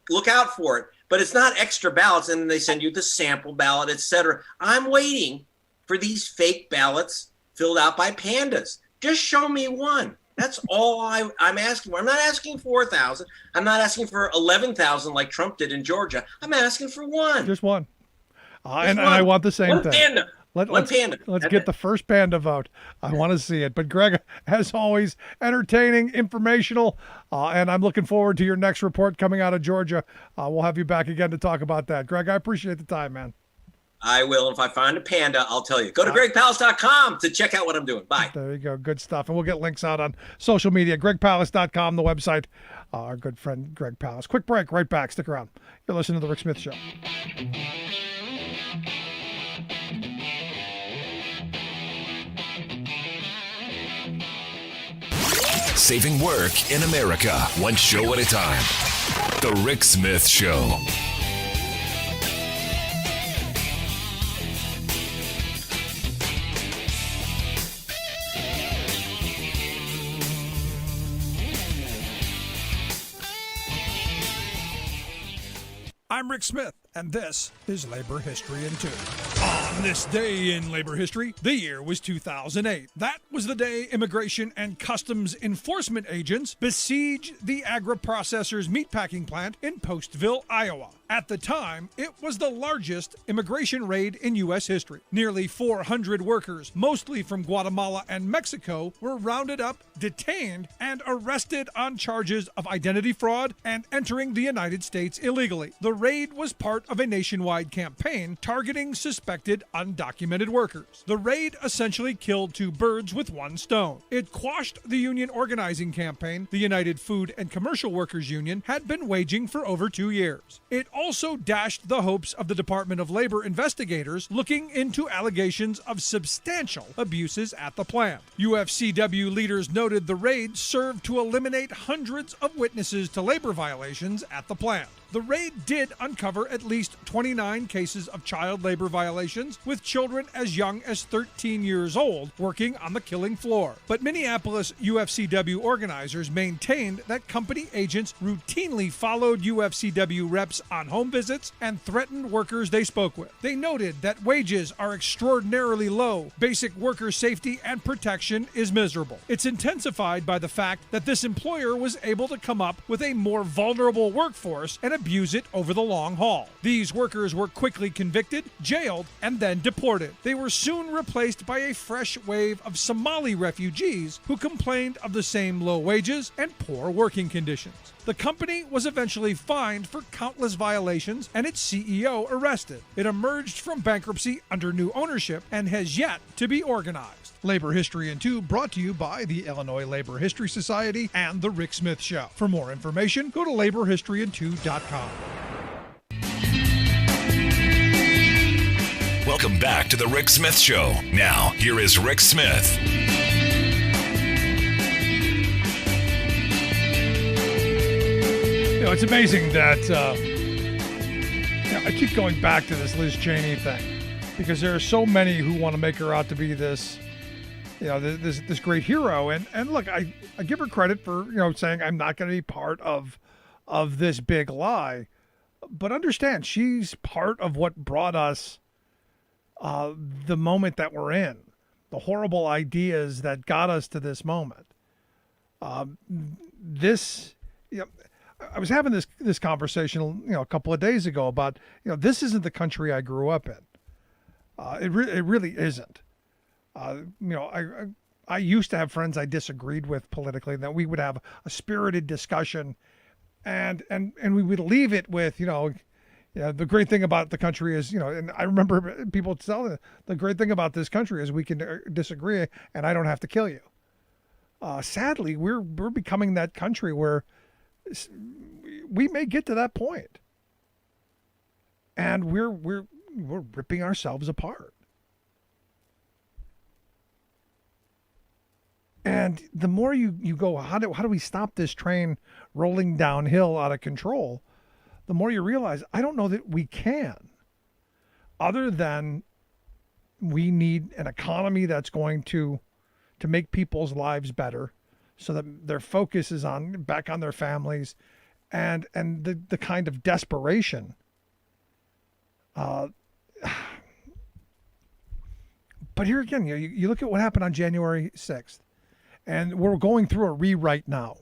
look out for it. But it's not extra ballots, and then they send you the sample ballot, etc. I'm waiting for these fake ballots filled out by pandas. Just show me one. That's all I'm asking for. I'm not asking 4,000. I'm not asking for 11,000 like Trump did in Georgia. I'm asking for one. Just one. And I want the same thing. Panda. Let's get the first panda vote. I want to see it. But Greg, as always, entertaining, informational, and I'm looking forward to your next report coming out of Georgia. We'll have you back again to talk about that. Greg, I appreciate the time, man. I will. If I find a panda, I'll tell you. Go to gregpalast.com to check out what I'm doing. Bye. There you go. Good stuff. And we'll get links out on social media. gregpalast.com, the website. Our good friend, Greg Palast. Quick break. Right back. Stick around. You're listening to The Rick Smith Show. Saving work in America, one show at a time. The Rick Smith Show. I'm Rick Smith. and this is Labor History in 2. On this day in labor history, the year was 2008. That was the day Immigration and Customs Enforcement agents besieged the agri-processors meatpacking plant in Postville, Iowa. At the time, it was the largest immigration raid in U.S. history. Nearly 400 workers, mostly from Guatemala and Mexico, were rounded up, detained, and arrested on charges of identity fraud and entering the United States illegally. The raid was part of a nationwide campaign targeting suspected undocumented workers. The raid essentially killed two birds with one stone. It quashed the union organizing campaign the United Food and Commercial Workers Union had been waging for over 2 years. It also dashed the hopes of the Department of Labor investigators looking into allegations of substantial abuses at the plant. UFCW leaders noted the raid served to eliminate hundreds of witnesses to labor violations at the plant. The raid did uncover at least 29 cases of child labor violations, with children as young as 13 years old working on the killing floor. But Minneapolis UFCW organizers maintained that company agents routinely followed UFCW reps on home visits and threatened workers they spoke with. They noted that wages are extraordinarily low, basic worker safety and protection is miserable. It's intensified by the fact that this employer was able to come up with a more vulnerable workforce and abuse it over the long haul. These workers were quickly convicted, jailed, and then deported. They were soon replaced by a fresh wave of Somali refugees who complained of the same low wages and poor working conditions. The company was eventually fined for countless violations and its CEO arrested. It emerged from bankruptcy under new ownership and has yet to be organized. Labor History in 2 brought to you by the Illinois Labor History Society and The Rick Smith Show. For more information, go to laborhistoryin2.com. Welcome back to The Rick Smith Show. Now, here is Rick Smith. You know, it's amazing that I keep going back to this Liz Cheney thing because there are so many who want to make her out to be this, this great hero. And look, I give her credit for, saying I'm not going to be part of this big lie. But understand, she's part of what brought us the moment that we're in, the horrible ideas that got us to this moment. I was having this conversation, a couple of days ago about, this isn't the country I grew up in. It really isn't. I used to have friends I disagreed with politically, that we would have a spirited discussion, and we would leave it with, the great thing about the country is, and I remember people telling the great thing about this country is we can disagree and I don't have to kill you. Sadly, we're becoming that country where we may get to that point, and we're ripping ourselves apart. And the more you go, how do we stop this train rolling downhill out of control? The more you realize, I don't know that we can, other than we need an economy that's going to make people's lives better, so that their focus is back on their families, and the kind of desperation. But here again, you look at what happened on January 6th, and we're going through a rewrite now.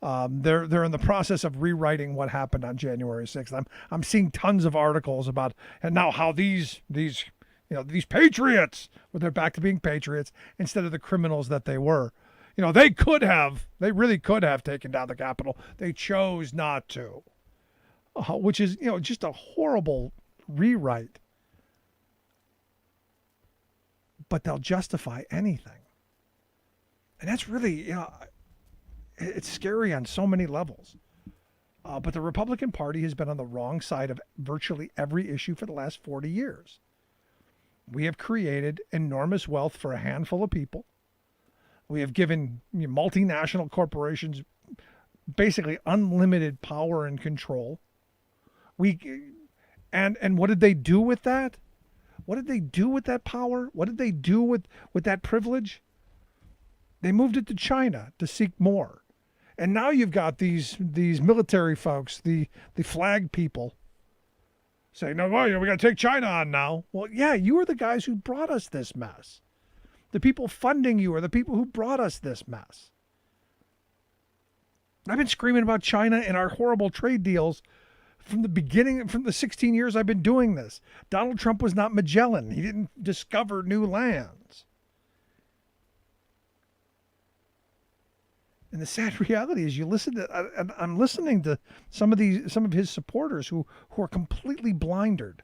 They're in the process of rewriting what happened on January 6th. I'm seeing tons of articles about, and now how these patriots, they're back to being patriots instead of the criminals that they were. They really could have taken down the Capitol. They chose not to, which is, just a horrible rewrite. But they'll justify anything. And that's really, it's scary on so many levels. But the Republican Party has been on the wrong side of virtually every issue for the last 40 years. We have created enormous wealth for a handful of people. We have given multinational corporations basically unlimited power and control. And what did they do with that? What did they do with that power? What did they do with that privilege? They moved it to China to seek more. And now you've got these military folks, the flag people, saying, no, well, we got to take China on now. Well, yeah, you are the guys who brought us this mess. The people funding you are the people who brought us this mess. I've been screaming about China and our horrible trade deals from the beginning, from the 16 years I've been doing this. Donald Trump was not Magellan. He didn't discover new lands. And the sad reality is, you listen to, I'm listening to some of his supporters who are completely blinded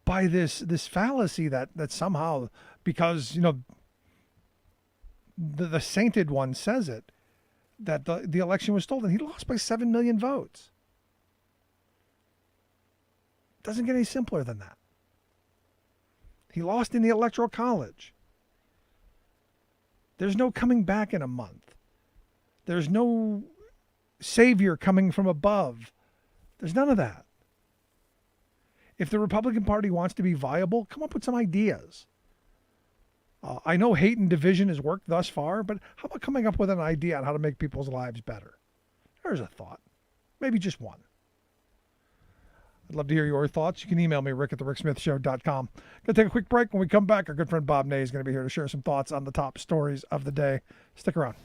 by this fallacy that somehow, because, you know, the sainted one says it, that the election was stolen. He lost by 7 million votes. Doesn't get any simpler than that. He lost in the Electoral College. There's no coming back in a month. There's no savior coming from above. There's none of that. If the Republican Party wants to be viable, come up with some ideas. I know hate and division has worked thus far, but how about coming up with an idea on how to make people's lives better? There's a thought. Maybe just one. I'd love to hear your thoughts. You can email me, rick@thericksmithshow.com. Going to take a quick break. When we come back, our good friend Bob Ney is going to be here to share some thoughts on the top stories of the day. Stick around.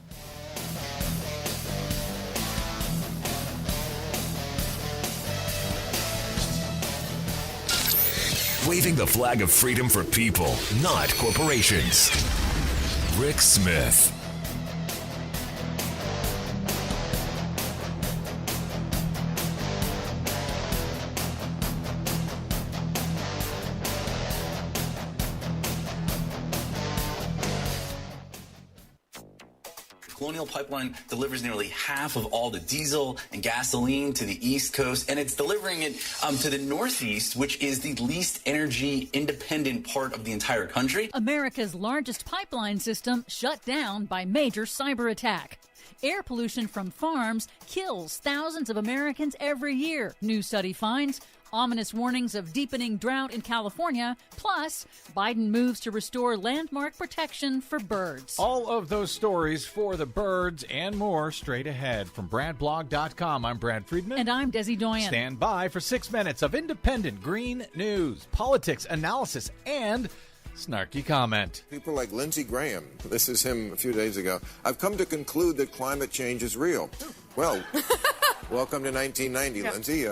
Waving the flag of freedom for people, not corporations. Rick Smith. Colonial Pipeline delivers nearly half of all the diesel and gasoline to the East Coast, and it's delivering it to the Northeast, which is the least energy independent part of the entire country. America's largest pipeline system shut down by major cyber attack. Air pollution from farms kills thousands of Americans every year, new study finds. Ominous warnings of deepening drought in California. Plus, Biden moves to restore landmark protection for birds. All of those stories for the birds and more straight ahead. From BradBlog.com, I'm Brad Friedman. And I'm Desi Doyen. Stand by for 6 minutes of independent green news, politics, analysis, and snarky comment. People like Lindsey Graham, this is him a few days ago, I've come to conclude that climate change is real. Well, welcome to 1990, Lindsey.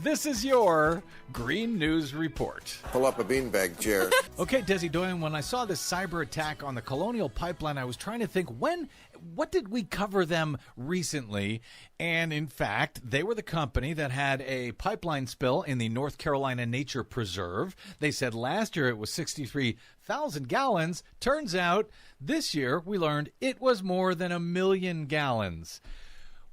This is your Green News Report. Pull up a beanbag chair. Okay, Desi Doyen, when I saw this cyber attack on the Colonial Pipeline, I was trying to think, what did we cover them recently? And in fact, they were the company that had a pipeline spill in the North Carolina Nature Preserve. They said last year it was 63,000 gallons. Turns out this year we learned it was more than 1 million gallons.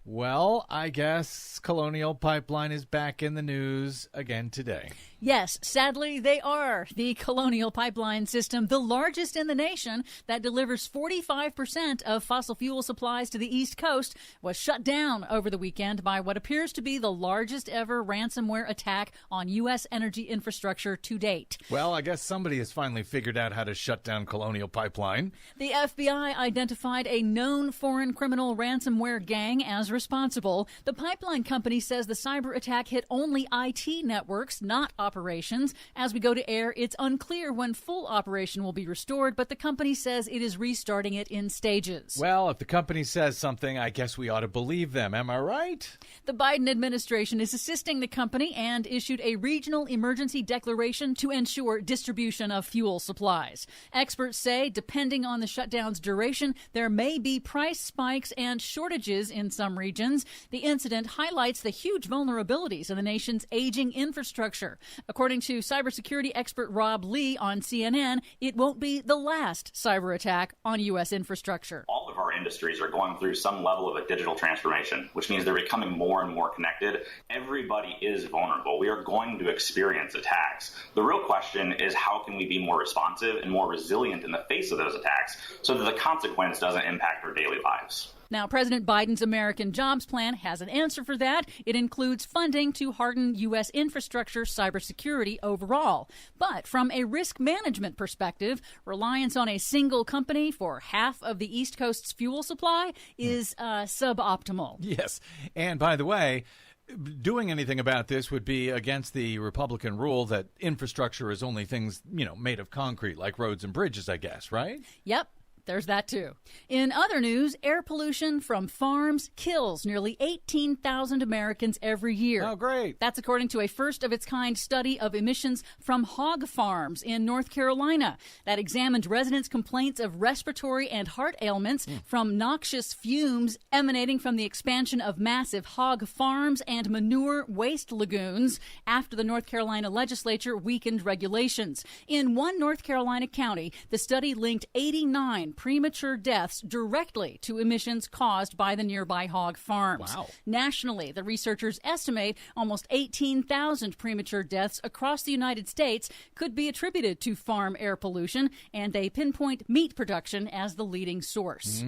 Well, I guess Colonial Pipeline is back in the news again today. Yes, sadly, they are. The Colonial Pipeline system, the largest in the nation, that delivers 45% of fossil fuel supplies to the East Coast, was shut down over the weekend by what appears to be the largest ever ransomware attack on U.S. energy infrastructure to date. Well, I guess somebody has finally figured out how to shut down Colonial Pipeline. The FBI identified a known foreign criminal ransomware gang as responsible. The pipeline company says the cyber attack hit only IT networks, not operations. As we go to air, it's unclear when full operation will be restored, but the company says it is restarting it in stages. Well, if the company says something, I guess we ought to believe them. Am I right? The Biden administration is assisting the company and issued a regional emergency declaration to ensure distribution of fuel supplies. Experts say, depending on the shutdown's duration, there may be price spikes and shortages in some regions. The incident highlights the huge vulnerabilities in the nation's aging infrastructure. According to cybersecurity expert Bob Ney on CNN, it won't be the last cyber attack on U.S. infrastructure. All of our industries are going through some level of a digital transformation, which means they're becoming more and more connected. Everybody is vulnerable. We are going to experience attacks. The real question is, how can we be more responsive and more resilient in the face of those attacks so that the consequence doesn't impact our daily lives? Now, President Biden's American Jobs Plan has an answer for that. It includes funding to harden U.S. infrastructure cybersecurity overall. But from a risk management perspective, reliance on a single company for half of the East Coast's fuel supply is suboptimal. Yes. And by the way, doing anything about this would be against the Republican rule that infrastructure is only things, made of concrete, like roads and bridges, I guess, right? Yep. There's that, too. In other news, air pollution from farms kills nearly 18,000 Americans every year. Oh, great. That's according to a first-of-its-kind study of emissions from hog farms in North Carolina that examined residents' complaints of respiratory and heart ailments from noxious fumes emanating from the expansion of massive hog farms and manure waste lagoons after the North Carolina legislature weakened regulations. In one North Carolina county, the study linked 89 premature deaths directly to emissions caused by the nearby hog farms. Wow. Nationally, the researchers estimate almost 18,000 premature deaths across the United States could be attributed to farm air pollution, and they pinpoint meat production as the leading source.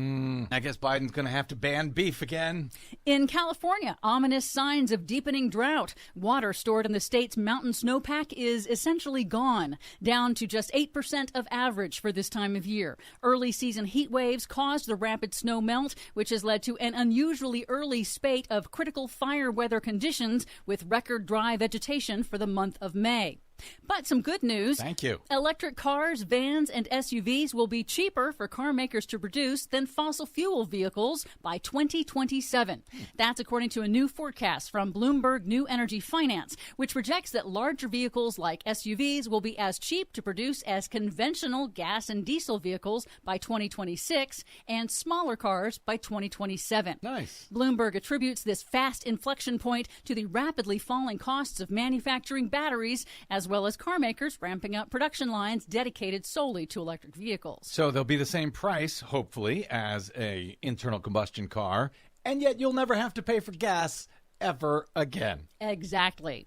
I guess Biden's going to have to ban beef again. In California, ominous signs of deepening drought. Water stored in the state's mountain snowpack is essentially gone, down to just 8% of average for this time of year. Early season heat waves caused the rapid snow melt, which has led to an unusually early spate of critical fire weather conditions with record dry vegetation for the month of May. But some good news. Thank you. Electric cars, vans, and SUVs will be cheaper for car makers to produce than fossil fuel vehicles by 2027. That's according to a new forecast from Bloomberg New Energy Finance, which projects that larger vehicles like SUVs will be as cheap to produce as conventional gas and diesel vehicles by 2026 and smaller cars by 2027. Nice. Bloomberg attributes this fast inflection point to the rapidly falling costs of manufacturing batteries, as well as car makers ramping up production lines dedicated solely to electric vehicles. So they'll be the same price, hopefully, as a internal combustion car, and yet you'll never have to pay for gas ever again. Exactly.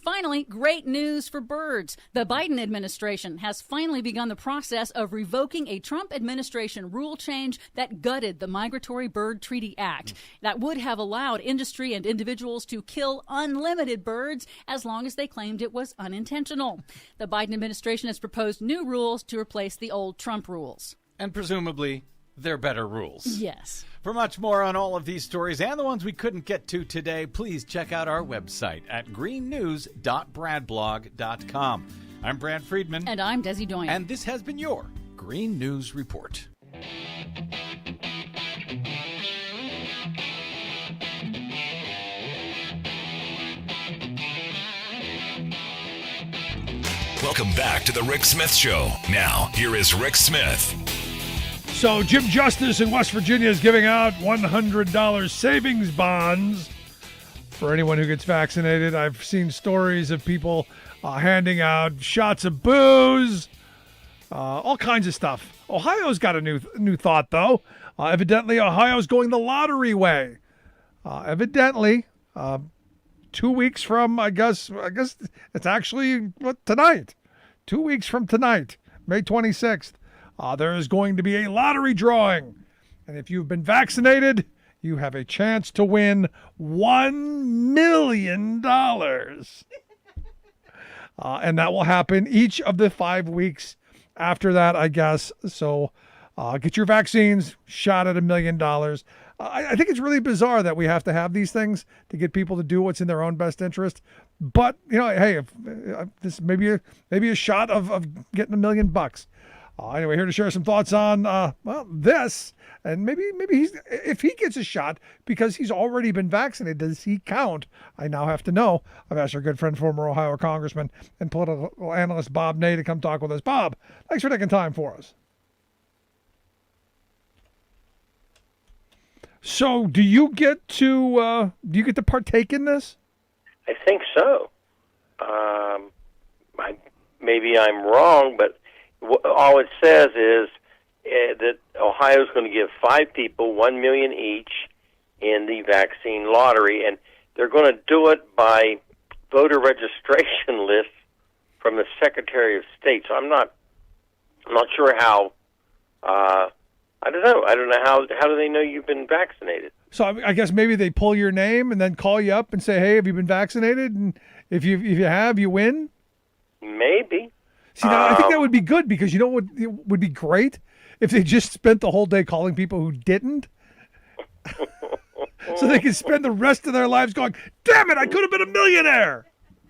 Finally, great news for birds. The Biden administration has finally begun the process of revoking a Trump administration rule change that gutted the Migratory Bird Treaty Act that would have allowed industry and individuals to kill unlimited birds as long as they claimed it was unintentional. The Biden administration has proposed new rules to replace the old Trump rules. And presumably, they're better rules. Yes. For much more on all of these stories and the ones we couldn't get to today, please check out our website at greennews.bradblog.com. I'm Brad Friedman. And I'm Desi Doyen. And this has been your Green News Report. Welcome back to the Rick Smith Show. Now, here is Rick Smith. So Jim Justice in West Virginia is giving out $100 savings bonds for anyone who gets vaccinated. I've seen stories of people handing out shots of booze, all kinds of stuff. Ohio's got a new thought, though. Evidently, Ohio's going the lottery way. Evidently, 2 weeks from, I guess it's actually tonight. 2 weeks from tonight, May 26th. There is going to be a lottery drawing. And if you've been vaccinated, you have a chance to win $1 million. And that will happen each of the 5 weeks after that, I guess. So get your vaccines, shot at $1 million. I think it's really bizarre that we have to have these things to get people to do what's in their own best interest. But, hey, if this maybe a shot of getting $1 million. Anyway, here to share some thoughts on, this. And maybe if he gets a shot because he's already been vaccinated, does he count? I now have to know. I've asked our good friend, former Ohio Congressman and political analyst Bob Ney to come talk with us. Bob, thanks for taking time for us. So do you get to partake in this? I think so. Maybe I'm wrong, but all it says is that Ohio's going to give 5 people $1 million each in the vaccine lottery, and they're going to do it by voter registration lists from the Secretary of State. So I'm not sure how. I I don't know. How do they know you've been vaccinated? So I guess maybe they pull your name and then call you up and say, "Hey, have you been vaccinated?" And if you have, you win. Maybe. See, now, I think that would be good because you know what would be great if they just spent the whole day calling people who didn't, so they could spend the rest of their lives going, "Damn it, I could have been a millionaire."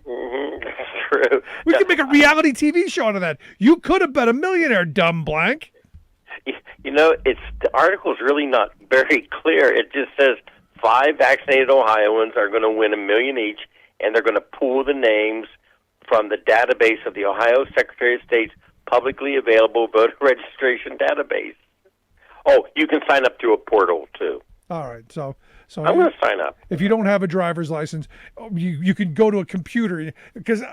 Mm-hmm. That's true. We could make a reality TV show out of that. You could have been a millionaire, dumb blank. You know, the article's really not very clear. It just says 5 vaccinated Ohioans are going to win $1 million each, and they're going to pool the names from the database of the Ohio Secretary of State's publicly available voter registration database. Oh, you can sign up through a portal too. All right, so I'm going to sign up. If you don't have a driver's license, you can go to a computer because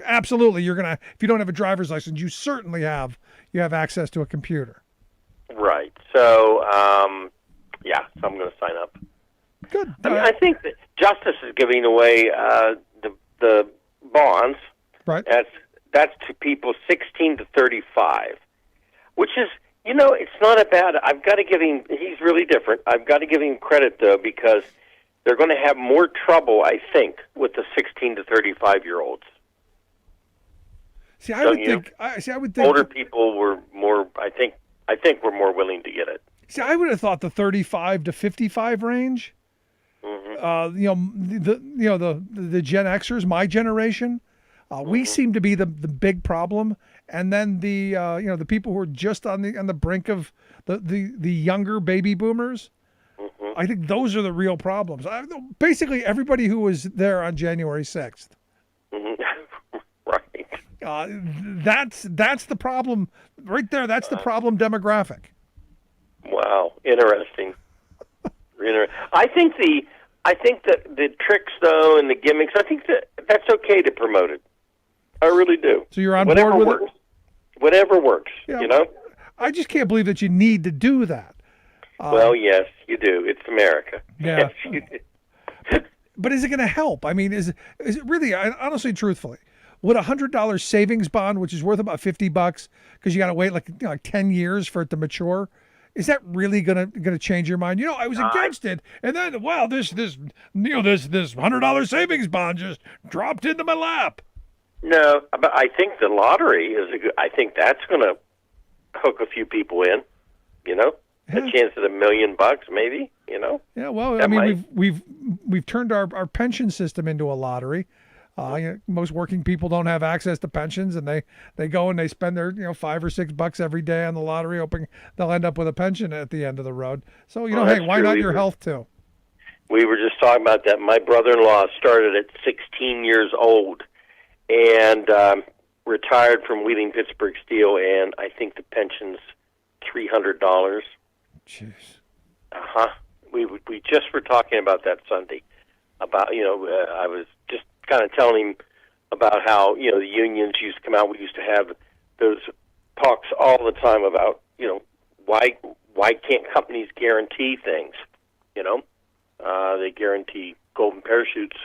absolutely you're gonna. If you don't have a driver's license, you certainly have access to a computer. Right. So so I'm going to sign up. Good. I mean, I think that Justice is giving away the bonds. Right. That's to people 16 to 35, which is. You know, it's not a bad. I've got to give him. He's really different. I've got to give him credit though, because they're going to have more trouble, I think, with the 16 to 35-year-olds. See, I would think older people were more. I think we're more willing to get it. See, I would have thought the 35 to 55 range. Mm-hmm. The Gen Xers, my generation, we seem to be the big problem. And then the people who are just on the brink of the younger baby boomers, I think those are the real problems. Basically, everybody who was there on January 6th. Right. That's the problem right there. That's the problem demographic. Wow, interesting. I think that the tricks though and the gimmicks. I think that's okay to promote it. I really do. So you're on board with it? Whatever works, you know? I just can't believe that you need to do that. Well, yes, you do. It's America. Yeah. Yes, you do. But is it going to help? I mean, is it really, honestly, truthfully, would $100 savings bond, which is worth about $50 because you got to wait like 10 years for it to mature, is that really going to change your mind? I was against it, and then this $100 savings bond just dropped into my lap. No, but I think the lottery is I think that's going to hook a few people in. A chance at $1 million, maybe. Yeah, well, I mean, we've turned our pension system into a lottery. Most working people don't have access to pensions, and they go and they spend their $5 or $6 every day on the lottery, hoping they'll end up with a pension at the end of the road. So hey, why not your health too? We were just talking about that. My brother-in-law started at 16 years old. And retired from Wheeling Pittsburgh Steel, and I think the pension's $300. Jeez. We just were talking about that Sunday. About I was just kind of telling him about how the unions used to come out. We used to have those talks all the time about why can't companies guarantee things? They guarantee golden parachutes.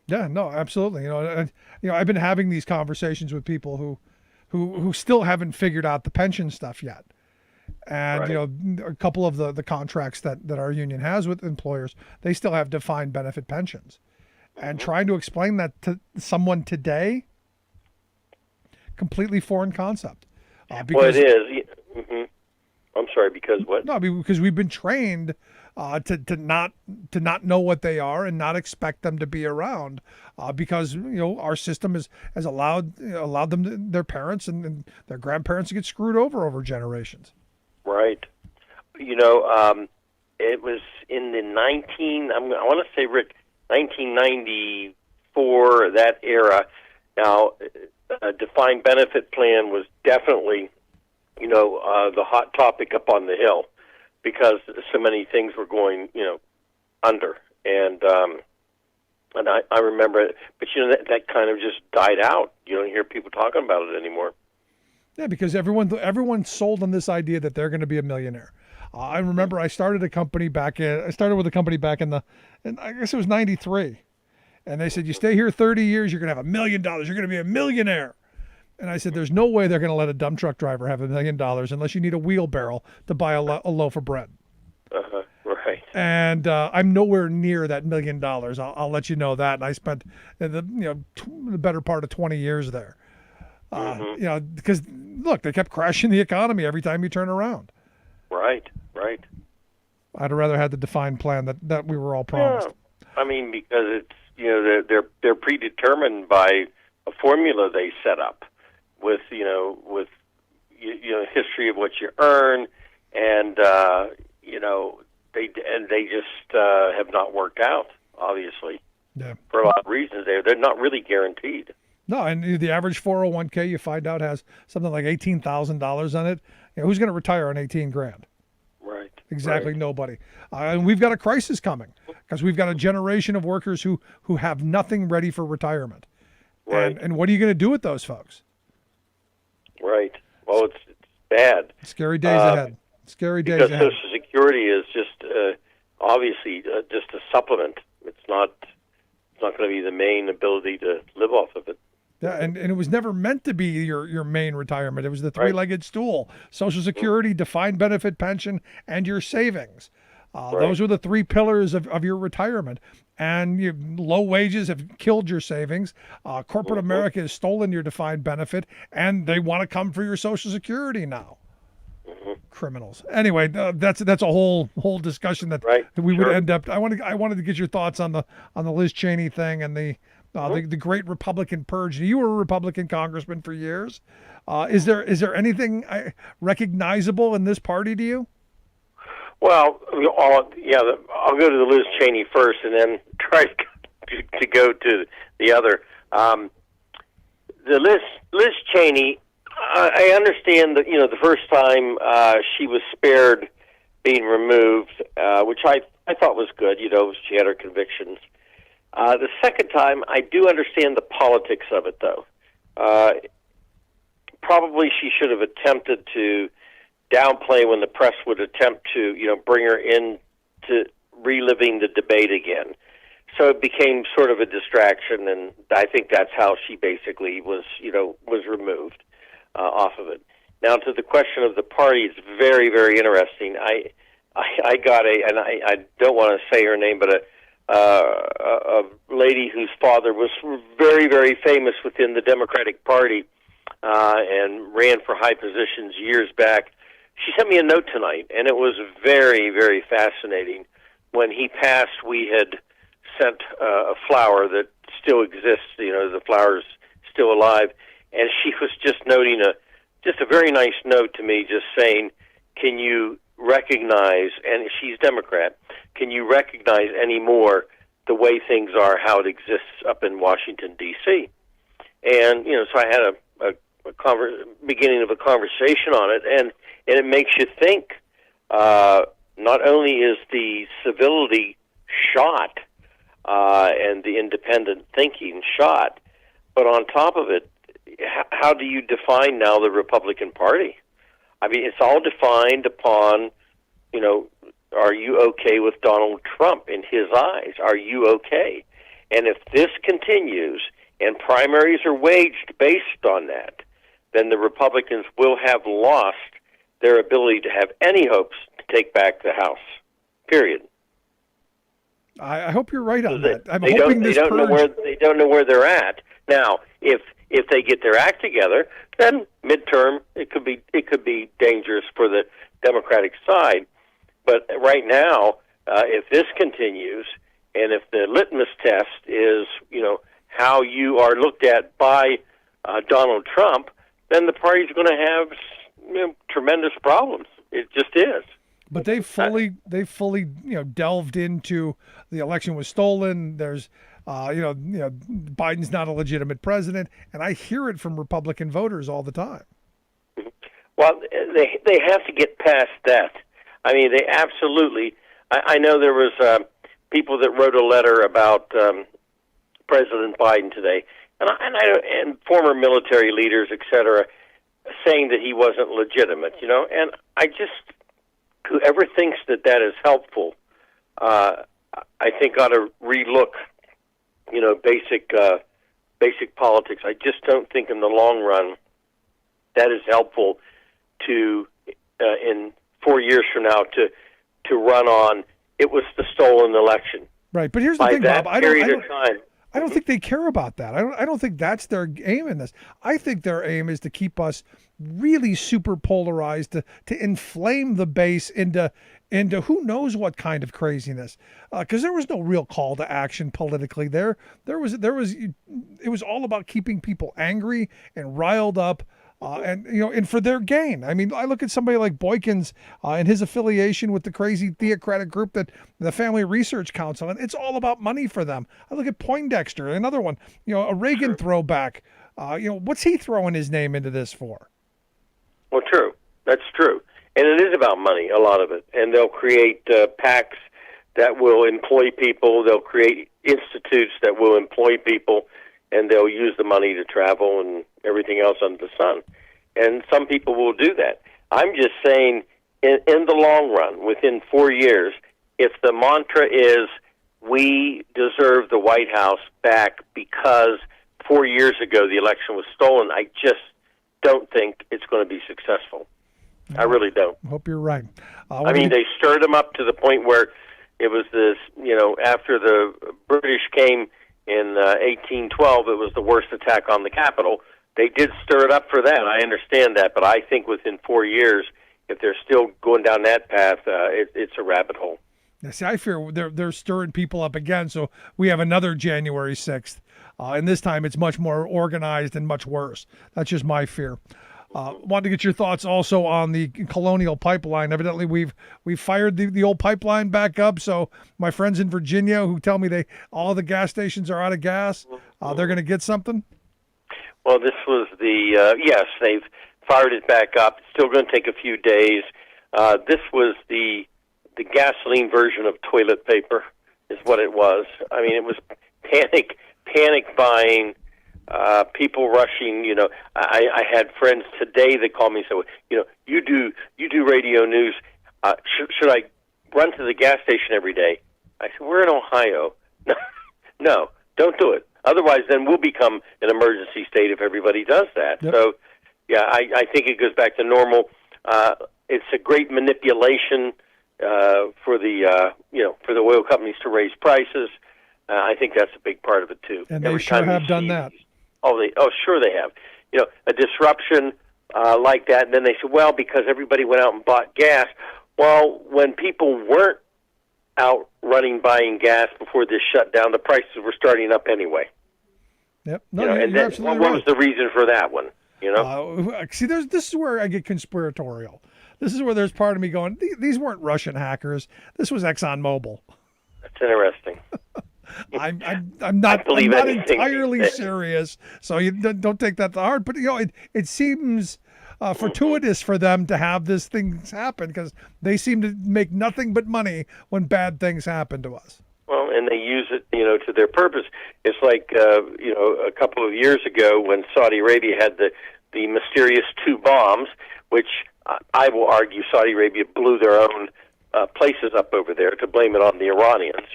Yeah, no, absolutely. I've been having these conversations with people who still haven't figured out the pension stuff yet. And, right. A couple of the contracts that our union has with employers, they still have defined benefit pensions. And trying to explain that to someone today, completely foreign concept. It is. Mm-hmm. I'm sorry, because what? No, because we've been trained to not know what they are and not expect them to be around, because our system has allowed them, their parents and their grandparents to get screwed over generations. Right. It was in the I want to say, Rick, 1994, that era. Now, a defined benefit plan was definitely the hot topic up on the Hill, because so many things were going, under, and I remember it, but that kind of just died out. You don't hear people talking about it anymore. Yeah, because everyone's sold on this idea that they're going to be a millionaire. I remember I started with a company back in I guess it was 93, and they said, you stay here 30 years, you're going to have $1 million, you're going to be a millionaire. And I said, there's no way they're going to let a dump truck driver have $1 million unless you need a wheelbarrow to buy a loaf of bread. Right. And I'm nowhere near that $1 million. I'll let you know that. And I spent the better part of 20 years there. Because look, they kept crashing the economy every time you turn around. Right. I'd have rather had the defined plan that we were all promised. Yeah. I mean, because it's they're predetermined by a formula they set up with history of what you earn, and they just have not worked out, obviously. Yeah. For a lot of reasons. They're not really guaranteed. No, and the average 401k you find out has something like $18,000 on it. Who's going to retire on $18,000? Right. Exactly, right. Nobody. And we've got a crisis coming because we've got a generation of workers who have nothing ready for retirement. Right. And what are you going to do with those folks? Right. Well, it's bad. Scary days ahead. Scary days because ahead. Social Security is just obviously just a supplement. It's not going to be the main ability to live off of it. Yeah, and it was never meant to be your main retirement. It was the three-legged stool: Social Security, defined benefit pension, and your savings. Those were the three pillars of your retirement. And low wages have killed your savings. Corporate America has stolen your defined benefit, and they want to come for your Social Security now. Criminals. Anyway, that's a whole discussion that we would end up. I wanted to get your thoughts on the Liz Cheney thing and the great Republican purge. You were a Republican congressman for years. Is there anything recognizable in this party to you? Well, I'll go to the Liz Cheney first, and then try to go to the other. The Liz Cheney. I understand that the first time she was spared being removed, which I thought was good. She had her convictions. The second time, I do understand the politics of it, though. Probably she should have attempted to downplay when the press would attempt to, bring her into reliving the debate again. So it became sort of a distraction, and I think that's how she basically was removed off of it. Now, to the question of the party, it's very, very interesting. I got and I don't want to say her name, but a lady whose father was very, very famous within the Democratic Party and ran for high positions years back. She sent me a note tonight, and it was very, very fascinating. When he passed, we had sent a flower that still exists. The flower's still alive, and she was just noting a very nice note to me, just saying, "Can you recognize?" And she's Democrat. Can you recognize any more the way things are, how it exists up in Washington D.C.? And so I had a beginning of a conversation on it, and it makes you think. Not only is the civility shot and the independent thinking shot, but on top of it, how do you define now the Republican Party? I mean, it's all defined upon, are you okay with Donald Trump in his eyes? Are you okay? And if this continues and primaries are waged based on that, then the Republicans will have lost their ability to have any hopes to take back the House, period. I hope you're right on that. They don't know where they're at. Now, if they get their act together, then midterm it could be dangerous for the Democratic side. But right now, if this continues, and if the litmus test is how you are looked at by Donald Trump, then the party's going to have tremendous problems. It just is. But they fully delved into the election was stolen. There's Biden's not a legitimate president, and I hear it from Republican voters all the time. Well, they have to get past that. I mean, they absolutely. I know there was people that wrote a letter about President Biden today, and former military leaders, etc., saying that he wasn't legitimate. And I just. Whoever thinks that is helpful, I think ought to relook, basic politics. I just don't think in the long run that is helpful to in 4 years from now to run on. It was the stolen election. Right, but here's the thing, Bob. I don't think they care about that. I don't think that's their aim in this. I think their aim is to keep us really super polarized, to inflame the base into who knows what kind of craziness. Because there was no real call to action politically. It was all about keeping people angry and riled up. And for their gain. I mean, I look at somebody like Boykins and his affiliation with the crazy theocratic group that the Family Research Council, and it's all about money for them. I look at Poindexter, another one, a Reagan throwback. What's he throwing his name into this for? Well, true. That's true. And it is about money, a lot of it. And they'll create PACs that will employ people. They'll create institutes that will employ people, and they'll use the money to travel and everything else under the sun. And some people will do that. I'm just saying, in the long run, within 4 years, if the mantra is, we deserve the White House back because 4 years ago the election was stolen, I just don't think it's going to be successful. I really don't. I hope you're right. They stirred them up to the point where it was this, after the British came in 1812, it was the worst attack on the Capitol. They did stir it up for that. I understand that, but I think within 4 years, if they're still going down that path, it's a rabbit hole. Yeah, see, I fear they're stirring people up again, so we have another January 6th, and this time it's much more organized and much worse. That's just my fear. Wanted to get your thoughts also on the Colonial pipeline. Evidently, we've fired the old pipeline back up. So my friends in Virginia who tell me all the gas stations are out of gas, they're going to get something. Well, this was yes, they've fired it back up. It's still going to take a few days. This was the gasoline version of toilet paper, is what it was. I mean, it was panic buying. People rushing, I had friends today that called me and said, you do radio news. Should I run to the gas station every day? I said, we're in Ohio. No, don't do it. Otherwise, then we'll become an emergency state if everybody does that. Yep. So, yeah, I think it goes back to normal. It's a great manipulation for the oil companies to raise prices. I think that's a big part of it too. And they sure have done that. Sure they have. A disruption like that, and then they said, well, because everybody went out and bought gas. Well, when people weren't out running buying gas before this shutdown, the prices were starting up anyway. Yep. No, and then what was the reason for that one? See, this is where I get conspiratorial. This is where there's part of me going, these weren't Russian hackers. This was ExxonMobil. That's interesting. I'm not entirely serious, so you don't take that to heart. But it seems fortuitous for them to have these things happen because they seem to make nothing but money when bad things happen to us. Well, and they use it, to their purpose. It's like a couple of years ago when Saudi Arabia had the mysterious 2 bombs, which I will argue Saudi Arabia blew their own places up over there to blame it on the Iranians.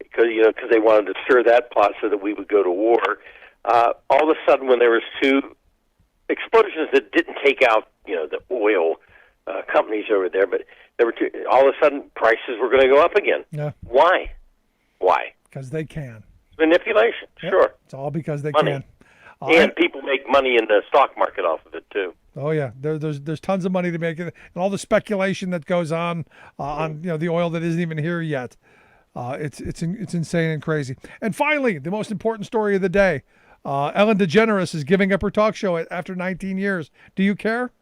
Because they wanted to stir that plot so that we would go to war. All of a sudden, when there was 2 explosions that didn't take out, the oil companies over there, but there were 2. All of a sudden, prices were going to go up again. Yeah. Why? Because they can. Manipulation. Yep. Sure. It's all because they money. can. And people make money in the stock market off of it too. Oh yeah, there's tons of money to make it, and all the speculation that goes on the oil that isn't even here yet. It's insane and crazy. And finally, the most important story of the day: Ellen DeGeneres is giving up her talk show after 19 years. Do you care?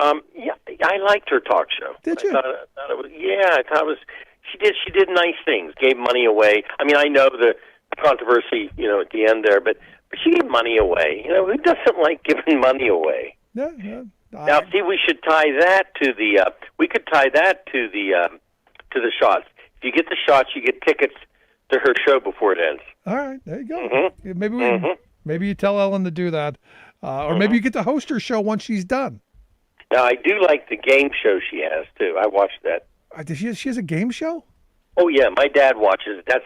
Yeah, I liked her talk show. Did you? I thought it was. She did nice things. Gave money away. I mean, I know the controversy, at the end there, but she gave money away. Who doesn't like giving money away? Yeah. Now, see, we should tie that to the. We could tie that to the shots. If you get the shots, you get tickets to her show before it ends. All right, there you go. Mm-hmm. Maybe you tell Ellen to do that, or maybe you get to host her show once she's done. Now, I do like the game show she has too. I watched that. She has a game show? Oh yeah, my dad watches it. That's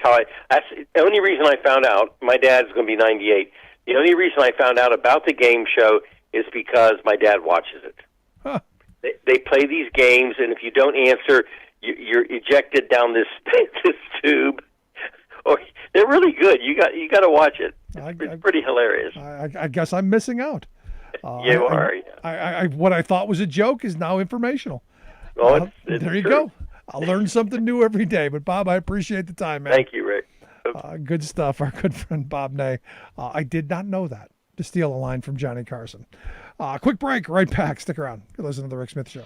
the only reason I found out. My dad's going to be 98. The only reason I found out about the game show is because my dad watches it. Huh. They play these games, and if you don't answer, you're ejected down this this tube. Or they're really good. You got to watch it. It's pretty hilarious. I guess I'm missing out. You are. What I thought was a joke is now informational. Oh, it's there you true. go. I'll learn something new every day. But Bob, I appreciate the time, man. Thank you, Rick. Good stuff. Our good friend Bob Ney. I did not know that. To steal a line from Johnny Carson. Quick break. Right back. Stick around. You're listening to The Rick Smith Show.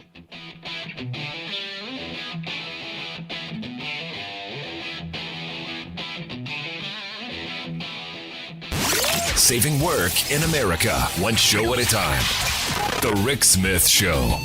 Saving work in America, one show at a time. The Rick Smith Show.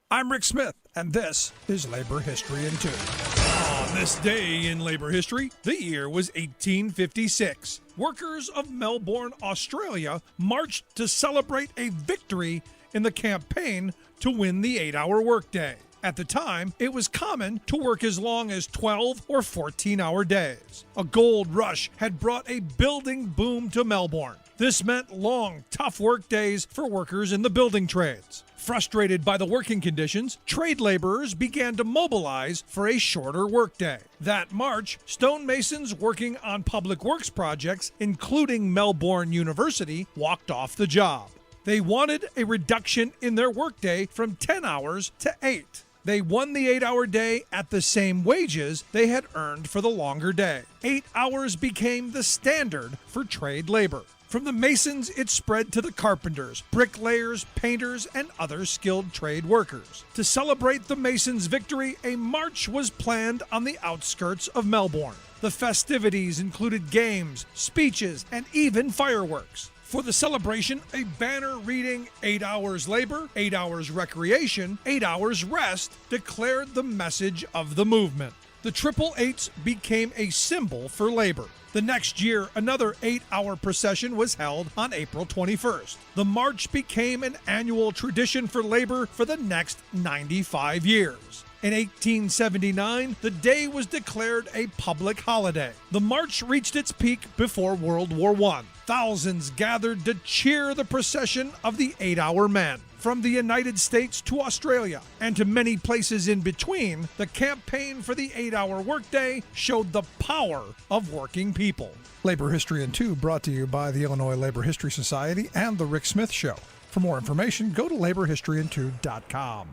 I'm Rick Smith, and this is Labor History in 2. On this day in labor history, the year was 1856. Workers of Melbourne, Australia, marched to celebrate a victory in the campaign to win the 8-hour workday. At the time, it was common to work as long as 12 or 14-hour days. A gold rush had brought a building boom to Melbourne. This meant long, tough work days for workers in the building trades. Frustrated by the working conditions, trade laborers began to mobilize for a shorter workday. That March, stonemasons working on public works projects, including Melbourne University, walked off the job. They wanted a reduction in their workday from 10 hours to 8. They won the 8-hour day at the same wages they had earned for the longer day. 8 hours became the standard for trade labor. From the masons, it spread to the carpenters, bricklayers, painters, and other skilled trade workers. To celebrate the masons' victory, a march was planned on the outskirts of Melbourne. The festivities included games, speeches, and even fireworks. For the celebration, a banner reading 8 hours labor, 8 hours recreation, 8 hours rest declared the message of the movement. The Triple Eights became a symbol for labor. The next year, another 8-hour procession was held on April 21st. The march became an annual tradition for labor for the next 95 years. In 1879, the day was declared a public holiday. The march reached its peak before World War I. Thousands gathered to cheer the procession of the 8-hour men. From the United States to Australia and to many places in between, the campaign for the 8-hour workday showed the power of working people. Labor History in 2 brought to you by the Illinois Labor History Society and The Rick Smith Show. For more information, go to laborhistoryin2.com.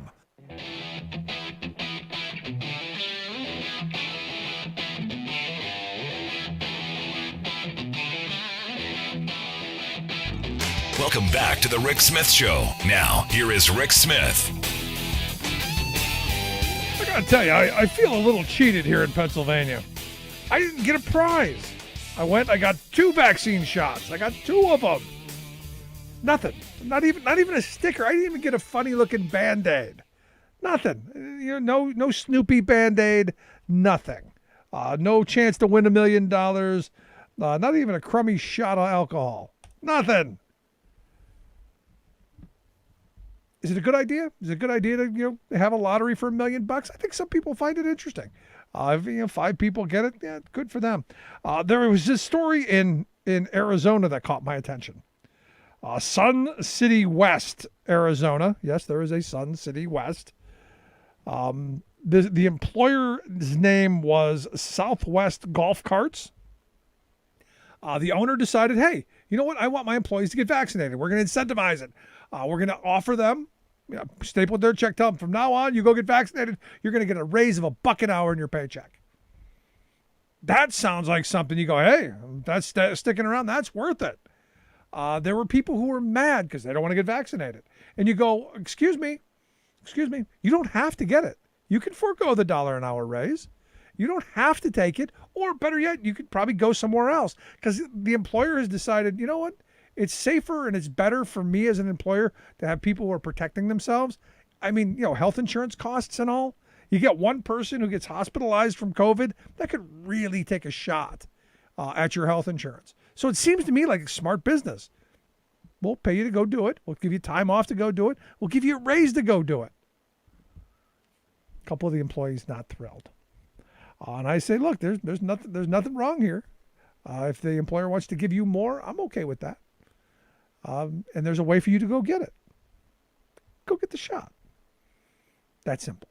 Welcome back to The Rick Smith Show. Now, here is Rick Smith. I gotta tell you, I feel a little cheated here in Pennsylvania. I didn't get a prize. I got 2 vaccine shots. I got 2 of them. Nothing. Not even a sticker. I didn't even get a funny looking Band-Aid. Nothing. No Snoopy Band-Aid. Nothing. No chance to win $1 million. Not even a crummy shot of alcohol. Nothing. Is it a good idea? Is it a good idea to have a lottery for $1 million? I think some people find it interesting. If 5 people get it, yeah, good for them. There was this story in Arizona that caught my attention. Sun City West, Arizona. Yes, there is a Sun City West. The employer's name was Southwest Golf Carts. The owner decided, hey, you know what? I want my employees to get vaccinated. We're going to incentivize it. We're going to offer them, staple their check, tell them from now on, you go get vaccinated, you're going to get a raise of $1 an hour in your paycheck. That sounds like something you go, hey, that's sticking around. That's worth it. There were people who were mad because they don't want to get vaccinated. And you go, excuse me, you don't have to get it. You can forego the $1 an hour raise. You don't have to take it. Or better yet, you could probably go somewhere else because the employer has decided, you know what? It's safer and it's better for me as an employer to have people who are protecting themselves. I mean, health insurance costs and all. You get one person who gets hospitalized from COVID, that could really take a shot at your health insurance. So it seems to me like a smart business. We'll pay you to go do it. We'll give you time off to go do it. We'll give you a raise to go do it. A couple of the employees not thrilled. And I say, look, there's nothing wrong here. If the employer wants to give you more, I'm okay with that. And there's a way for you to go get it. Go get the shot. That simple.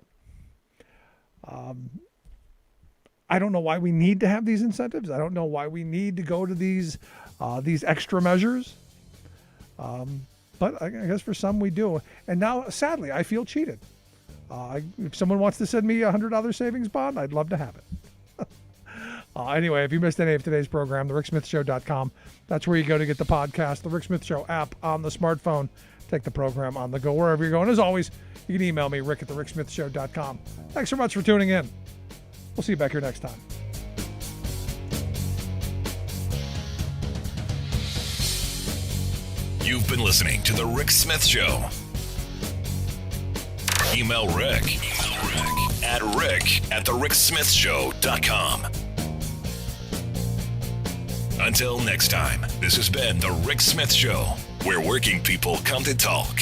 I don't know why we need to have these incentives. I don't know why we need to go to these extra measures. But I guess for some we do. And now, sadly, I feel cheated. If someone wants to send me a $100 savings bond, I'd love to have it. Anyway, if you missed any of today's program, thericksmithshow.com. That's where you go to get the podcast, the Rick Smith Show app on the smartphone. Take the program on the go wherever you're going. As always, you can email me, rick@thericksmithshow.com. Thanks so much for tuning in. We'll see you back here next time. You've been listening to The Rick Smith Show. Email Rick at rick@thericksmithshow.com. Until next time, this has been The Rick Smith Show, where working people come to talk.